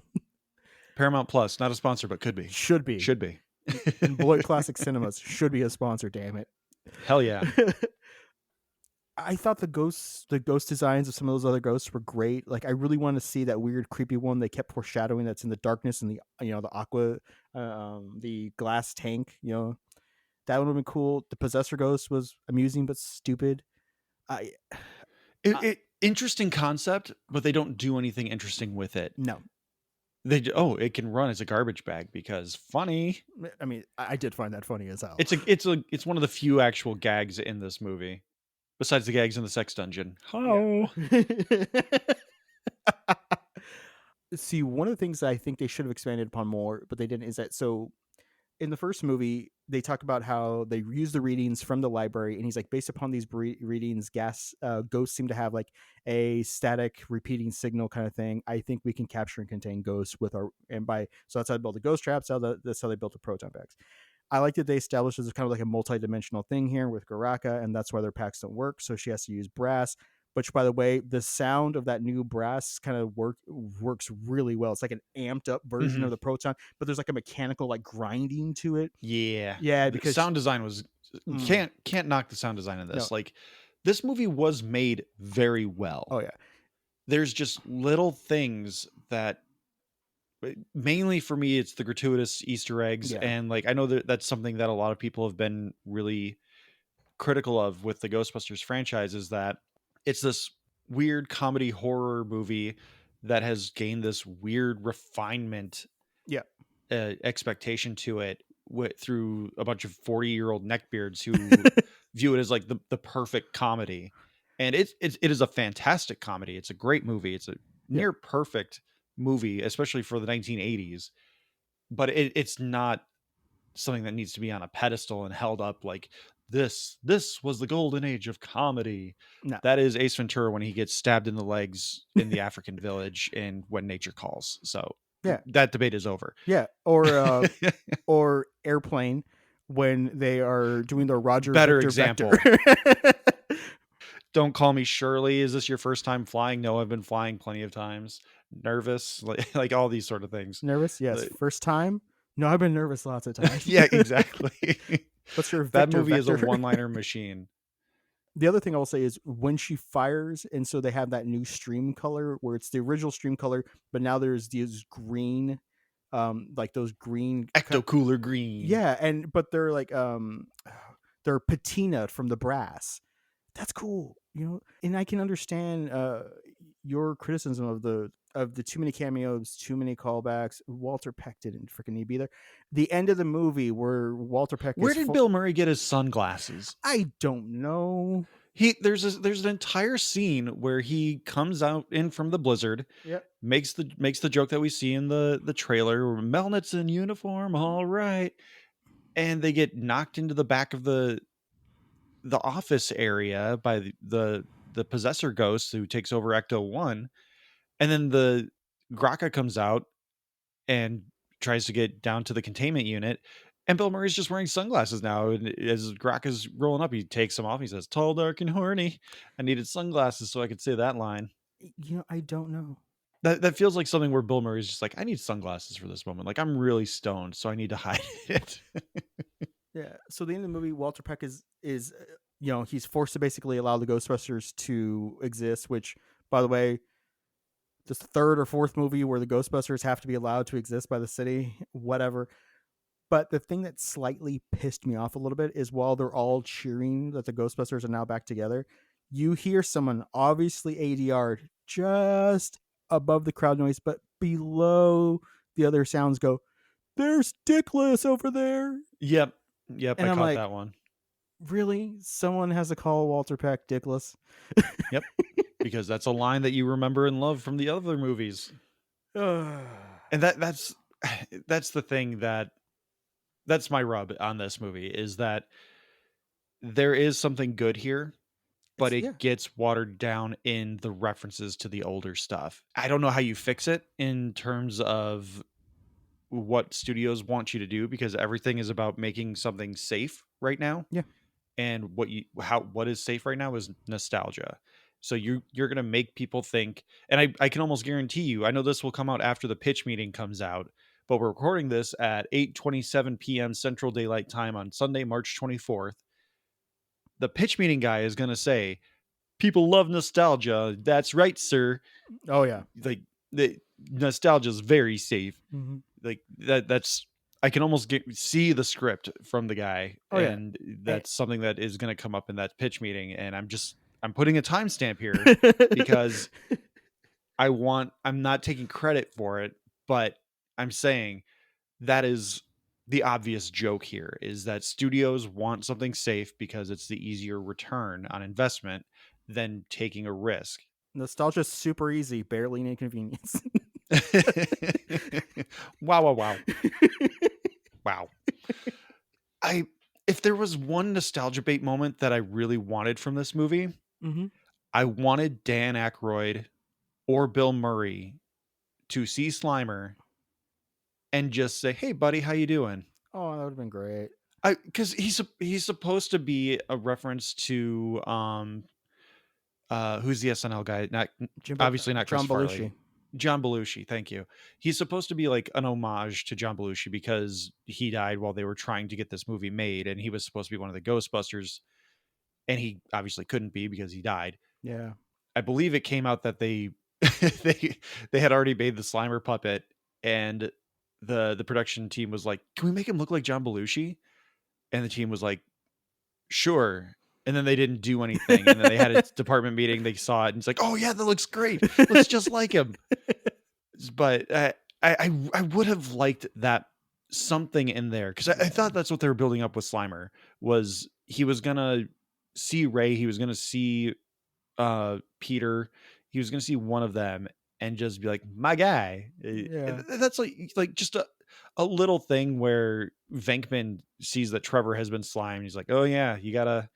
Paramount Plus, not a sponsor, but could be. Should be. And Beloit Classic Cinemas should be a sponsor, damn it. Hell yeah. I thought the ghost designs of some of those other ghosts were great. Like I really want to see that weird, creepy one they kept foreshadowing that's in the darkness and the aqua, the glass tank, that would have been cool. The possessor ghost was amusing but stupid. Interesting concept, but they don't do anything interesting with it. No. It can run as a garbage bag because funny. I mean, I did find that funny as hell. It's one of the few actual gags in this movie, besides the gags in the sex dungeon. Oh. Yeah. See, one of the things that I think they should have expanded upon more, but they didn't, is that in the first movie, they talk about how they use the readings from the library, and he's like, based upon these readings, ghosts seem to have like a static repeating signal kind of thing. I think we can capture and contain ghosts so that's how they built the ghost traps. That's how they built the proton packs. I like that they established as kind of like a multi-dimensional thing here with Garaka, and that's why their packs don't work. So she has to use brass. Which, by the way, the sound of that new brass kind of works really well. It's like an amped up version of the proton, but there's like a mechanical like grinding to it. Yeah, because sound design was can't knock the sound design in this. No. Like this movie was made very well. Oh yeah, there's just little things that. Mainly for me, it's the gratuitous Easter eggs, and like I know that's something that a lot of people have been really critical of with the Ghostbusters franchise, is that it's this weird comedy horror movie that has gained this weird refinement Yeah. expectation to it through a bunch of 40-year-old neckbeards who view it as like the perfect comedy. And it is a fantastic comedy. It's a great movie. It's a near perfect movie, especially for the 1980s. But it's not something that needs to be on a pedestal and held up like this was the golden age of comedy. No. That is Ace Ventura when he gets stabbed in the legs in the African village and When Nature Calls. So Yeah. that debate is over. Yeah. Or Airplane when they are doing the Roger Better Victor example. Vector. Don't Call Me Shirley. Is this your first time flying? No, I've been flying plenty of times. Nervous, like all these sort of things. Nervous? Yes. First time? No, I've been nervous lots of times. Yeah, exactly. What's your that Victor movie Vector? is a one-liner machine. The other thing I will say is when she fires, and so they have that new stream color where it's the original stream color, but now there's these green, like those green Ecto Cooler green. Yeah, but they're like they're patina from the brass. That's cool, and I can understand your criticism of the too many cameos, too many callbacks. Walter Peck didn't freaking need to be there. The end of the movie where Walter Peck Where did Bill Murray get his sunglasses? I don't know. There's an entire scene where he comes out in from the blizzard. Yep. Makes the joke that we see in the trailer. Melnick's in uniform, all right. And they get knocked into the back of the office area by the possessor ghost who takes over Ecto 1. And then the Graka comes out and tries to get down to the containment unit. And Bill Murray's just wearing sunglasses now. And as Graka's rolling up, he takes them off. He says, "Tall, dark, and horny. I needed sunglasses so I could say that line." I don't know. That feels like something where Bill Murray's just like, I need sunglasses for this moment. Like, I'm really stoned, so I need to hide it. Yeah. So the end of the movie, Walter Peck is he's forced to basically allow the Ghostbusters to exist, which, by the way, this third or fourth movie where the Ghostbusters have to be allowed to exist by the city, whatever. But the thing that slightly pissed me off a little bit is while they're all cheering that the Ghostbusters are now back together, you hear someone obviously ADR'd just above the crowd noise, but below the other sounds go, "There's Dickless over there." Yep. And I I'm caught like, that one. Really? Someone has to call Walter Peck Dickless? Yep. Because that's a line that you remember and love from the other movies. And that's the thing that's my rub on this movie, is that there is something good here, but it gets watered down in the references to the older stuff. I don't know how you fix it in terms of what studios want you to do, because everything is about making something safe right now. Yeah. And what is safe right now is nostalgia. So you're going to make people think, and I can almost guarantee you, I know this will come out after the pitch meeting comes out, but we're recording this at 8:27 p.m. Central Daylight Time on Sunday, March 24th. The pitch meeting guy is going to say, "People love nostalgia. That's right, sir." Oh yeah. Like, the nostalgia is very safe. Mm-hmm. Like that's I can almost see the script from the guy. Oh, and that's something that is going to come up in that pitch meeting. And I'm putting a timestamp here because I'm not taking credit for it, but I'm saying that is the obvious joke here, is that studios want something safe because it's the easier return on investment than taking a risk. Nostalgia's super easy, barely an inconvenience. Wow. Wow. If there was one nostalgia bait moment that I really wanted from this movie, mm-hmm. I wanted Dan Aykroyd or Bill Murray to see Slimer and just say, "Hey buddy, how you doing?" Oh, that would have been great. Because he's supposed to be a reference to who's the SNL guy? Obviously not Chris John Farley. Belushi. John Belushi, thank you. He's supposed to be like an homage to John Belushi because he died while they were trying to get this movie made, and he was supposed to be one of the Ghostbusters, and he obviously couldn't be because he died. Yeah. I believe it came out that they had already made the Slimer puppet, and the production team was like, "Can we make him look like John Belushi?" And the team was like, "Sure." and then they didn't do anything, and then they had a department meeting, they saw it, and it's like, oh yeah, that looks great, looks just like him. But I would have liked that something in there, because I thought that's what they were building up with Slimer, was he was gonna see Ray, he was gonna see Peter, he was gonna see one of them and just be like, my guy. Yeah. That's like just a little thing where Venkman sees that Trevor has been slimed. He's like, oh yeah, what you gotta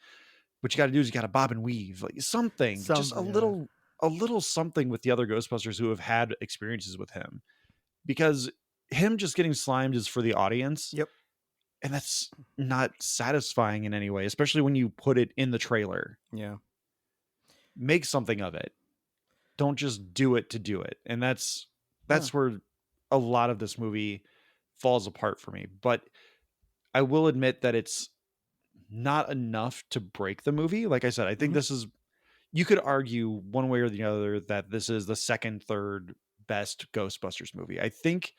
do is you gotta bob and weave, like something, just a Yeah. little something with the other Ghostbusters who have had experiences with him, because him just getting slimed is for the audience. Yep. And that's not satisfying in any way, especially when you put it in the trailer. Yeah. Make something of it. Don't just do it to do it. And that's where a lot of this movie falls apart for me. But I will admit that it's not enough to break the movie. Like I said, I think this is, you could argue one way or the other that this is the second, third best Ghostbusters movie. I think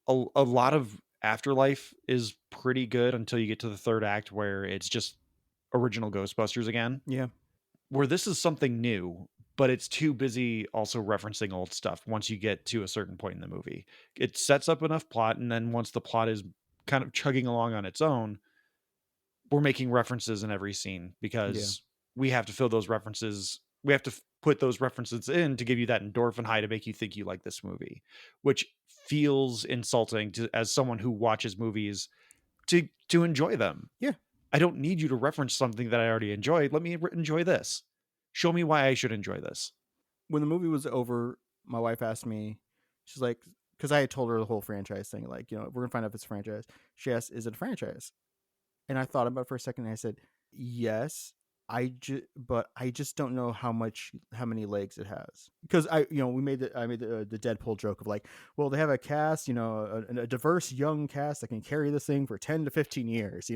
a lot of Afterlife is pretty good until you get to the third act, where it's just original Ghostbusters again. Yeah. Where this is something new, but it's too busy also referencing old stuff once you get to a certain point in the movie. It sets up enough plot, and then once the plot is kind of chugging along on its own, we're making references in every scene, because we have to fill those references. We have to put those references in to give you that endorphin high to make you think you like this movie, which feels insulting to, as someone who watches movies to enjoy them. Yeah. I don't need you to reference something that I already enjoyed. Let me enjoy this. Show me why I should enjoy this. When the movie was over, my wife asked me, she's like, because I had told her the whole franchise thing, like, we're going to find out if it's a franchise. She asked, is it a franchise? And I thought about it for a second, and I said, yes. But I just don't know how many legs it has, because I made the Deadpool joke of like, well, they have a cast, a diverse young cast that can carry this thing for 10 to 15 years,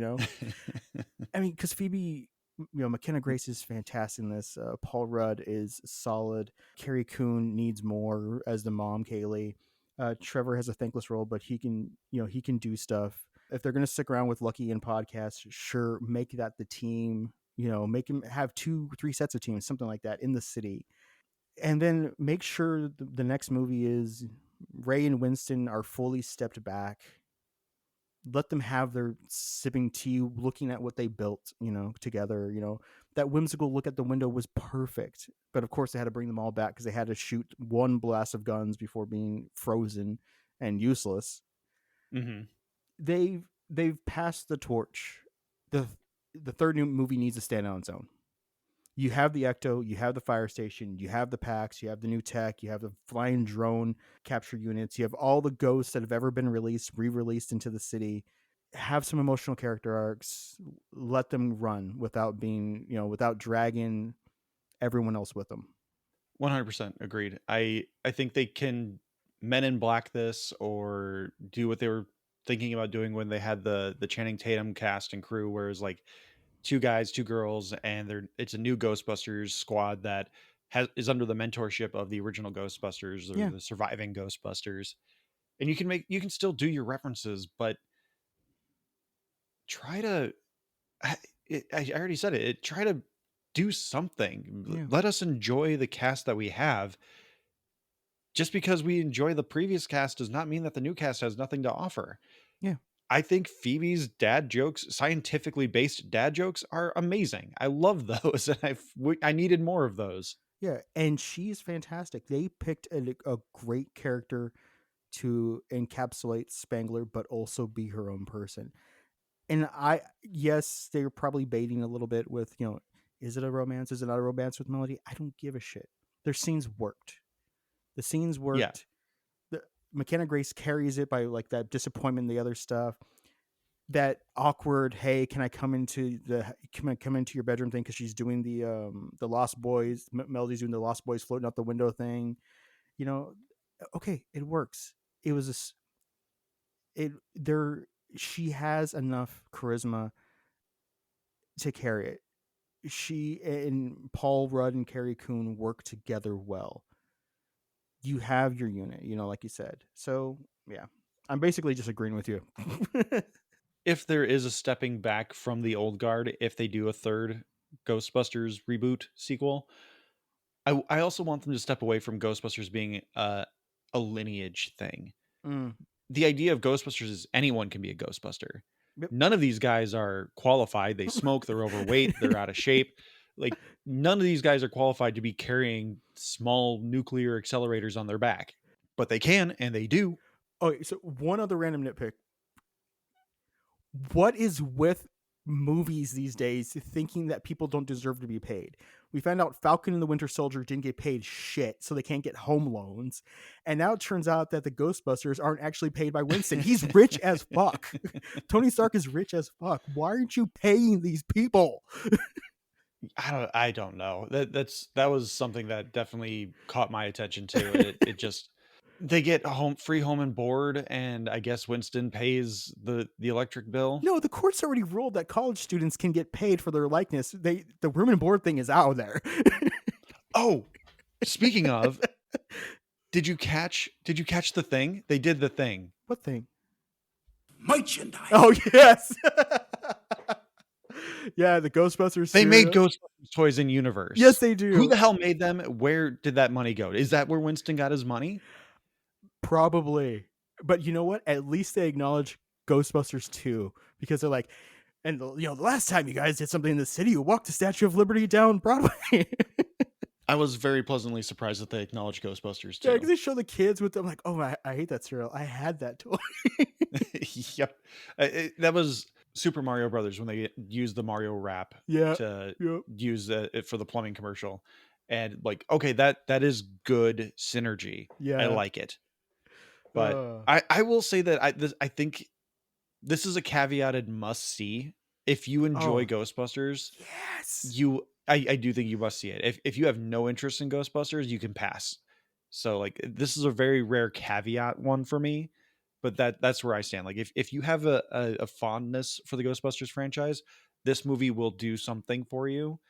I mean, because Phoebe, McKenna Grace is fantastic in this. Paul Rudd is solid. Carrie Coon needs more as the mom, Kaylee. Trevor has a thankless role, but he can do stuff. If they're going to stick around with Lucky and podcast, sure, make that the team. Make him have 2-3 sets of teams, something like that in the city. And then make sure the next movie is Ray and Winston are fully stepped back. Let them have their sipping tea, looking at what they built, together. That whimsical look at the window was perfect. But of course they had to bring them all back because they had to shoot one blast of guns before being frozen and useless. Mm-hmm. They've passed the torch. The third new movie needs to stand on its own. You have the Ecto, you have the fire station, you have the PAX, you have the new tech, you have the flying drone capture units, you have all the ghosts that have ever been released, re-released into the city. Have some emotional character arcs. Let them run without being, without dragging everyone else with them. 100% agreed. I think they can Men in Black this, or do what they were thinking about doing when they had the Channing Tatum cast and crew, where it's like 2 guys, 2 girls, and it's a new Ghostbusters squad that is under the mentorship of the original Ghostbusters, or the surviving Ghostbusters. And you can still do your references, but try to, I already said it, try to do something. Yeah. Let us enjoy the cast that we have. Just because we enjoy the previous cast does not mean that the new cast has nothing to offer. Yeah. I think Phoebe's dad jokes, scientifically based dad jokes, are amazing. I love those, and I needed more of those. Yeah, and she's fantastic. They picked a great character to encapsulate Spangler, but also be her own person. And yes, they're probably baiting a little bit with, is it a romance? Is it not a romance with Melody? I don't give a shit. Their scenes worked. The scenes worked. Yeah. McKenna Grace carries it by like that disappointment, the other stuff, that awkward, hey, can I come into your bedroom thing, because she's doing the Lost Boys. Melody's doing the Lost Boys floating out the window thing. Okay, it works. She has enough charisma to carry it. She and Paul Rudd and Carrie Coon work together well. You have your unit, like you said. So yeah, I'm basically just agreeing with you. If there is a stepping back from the old guard, if they do a third Ghostbusters reboot sequel. I also want them to step away from Ghostbusters being a lineage thing. The idea of Ghostbusters is anyone can be a Ghostbuster. Yep. None of these guys are qualified. They smoke, they're overweight, they're out of shape. Like, none of these guys are qualified to be carrying small nuclear accelerators on their back, but they can, and they do. Okay, so one other random nitpick. What is with movies these days thinking that people don't deserve to be paid? We found out Falcon and the Winter Soldier didn't get paid shit, so they can't get home loans. And now it turns out that the Ghostbusters aren't actually paid by Winston. He's rich as fuck. Tony Stark is rich as fuck. Why aren't you paying these people? I don't know. That was something that definitely caught my attention too. It just, they get free home and board, and I guess Winston pays the electric bill. No, the court's already ruled that college students can get paid for their likeness. The room and board thing is out there. Oh, speaking of, did you catch the thing? They did the thing. What thing? Merchandise. Oh, yes. Yeah, the Ghostbusters. They made Ghostbusters toys in universe. Yes, they do. Who the hell made them? Where did that money go? Is that where Winston got his money? Probably. But you know what? At least they acknowledge Ghostbusters 2, because they're like, and the last time you guys did something in the city, you walked the Statue of Liberty down Broadway. I was very pleasantly surprised that they acknowledged Ghostbusters too. Yeah, because they show the kids with them like, oh, I hate that cereal. I had that toy. Yep. That was Super Mario Brothers when they used the Mario rap to use it for the plumbing commercial. And like, okay, that is good synergy. Yeah. I like it. But I will say that I think this is a caveated must see. If you enjoy Ghostbusters, yes, I do think you must see it. If you have no interest in Ghostbusters, you can pass. So like, this is a very rare caveat one for me, but that's where I stand. Like, if you have a fondness for the Ghostbusters franchise, this movie will do something for you.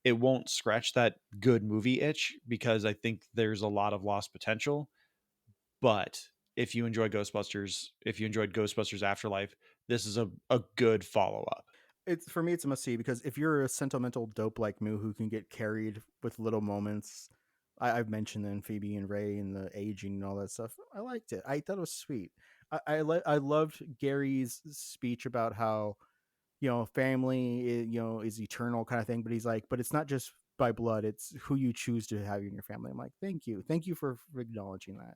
It won't scratch that good movie itch, because I think there's a lot of lost potential. But if you enjoy Ghostbusters, if you enjoyed Ghostbusters Afterlife, this is a good follow-up. For me, it's a must-see, because if you're a sentimental dope like me who can get carried with little moments, I've mentioned then Phoebe and Ray and the aging and all that stuff. I liked it. I thought it was sweet. I loved Gary's speech about how, family is eternal kind of thing, but he's like, but it's not just by blood, it's who you choose to have in your family. I'm like, thank you for acknowledging that.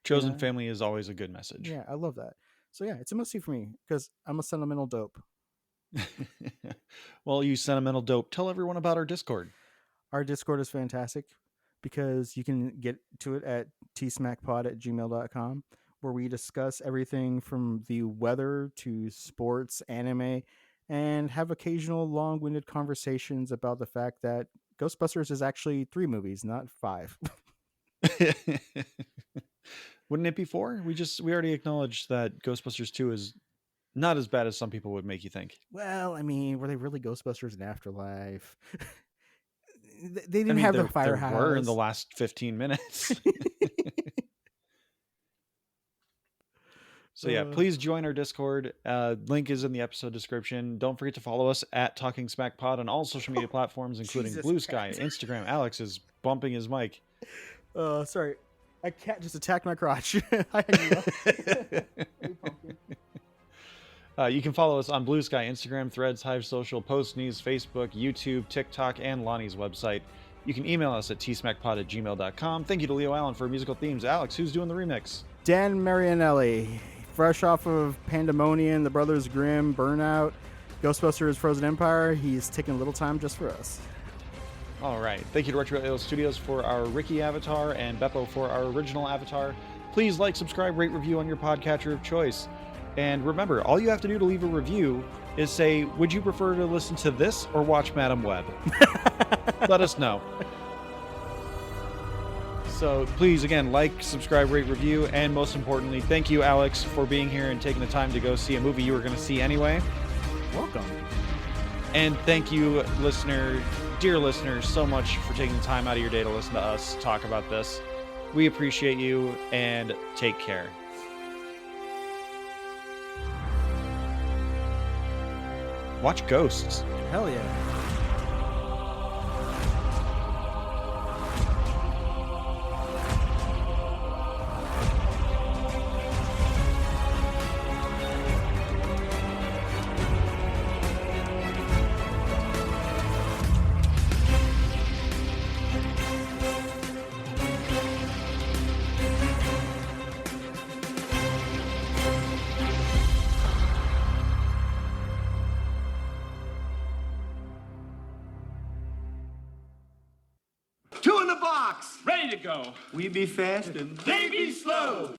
Chosen family is always a good message. Yeah, I love that. So yeah, it's a must see for me, because I'm a sentimental dope. Well, you sentimental dope, tell everyone about our Discord. Our Discord is fantastic, because you can get to it at tsmackpod@gmail.com, where we discuss everything from the weather to sports, anime, and have occasional long-winded conversations about the fact that Ghostbusters is actually 3 movies, not 5. Wouldn't it be 4? We already acknowledged that Ghostbusters 2 is not as bad as some people would make you think. Well, I mean, were they really Ghostbusters in Afterlife? They didn't have the firehouse. There were in the last 15 minutes. So yeah, please join our Discord. Link is in the episode description. Don't forget to follow us at Talking Smack Pod on all social media platforms, including Blue Sky, Instagram. Alex is bumping his mic. Sorry. A cat just attacked my crotch. You can follow us on Blue Sky, Instagram, Threads, Hive Social, Postnews, Facebook, YouTube, TikTok, and Lonnie's website. You can email us at tsmackpod@gmail.com. Thank you to Leo Allen for musical themes. Alex, who's doing the remix? Dan Marianelli, fresh off of Pandemonium, The Brothers Grimm, Burnout, Ghostbusters, Frozen Empire. He's taking a little time just for us. All right. Thank you to Retro Ale Studios for our Ricky avatar and Beppo for our original avatar. Please like, subscribe, rate, review on your podcatcher of choice. And remember, all you have to do to leave a review is say, would you prefer to listen to this or watch Madam Web? Let us know. So please, again, like, subscribe, rate, review, and most importantly, thank you, Alex, for being here and taking the time to go see a movie you were going to see anyway. Welcome. And thank you, dear listeners, so much for taking the time out of your day to listen to us talk about this. We appreciate you, and take care. Watch Ghosts. Hell yeah. Two in the box. Ready to go. We be fast and They be slow.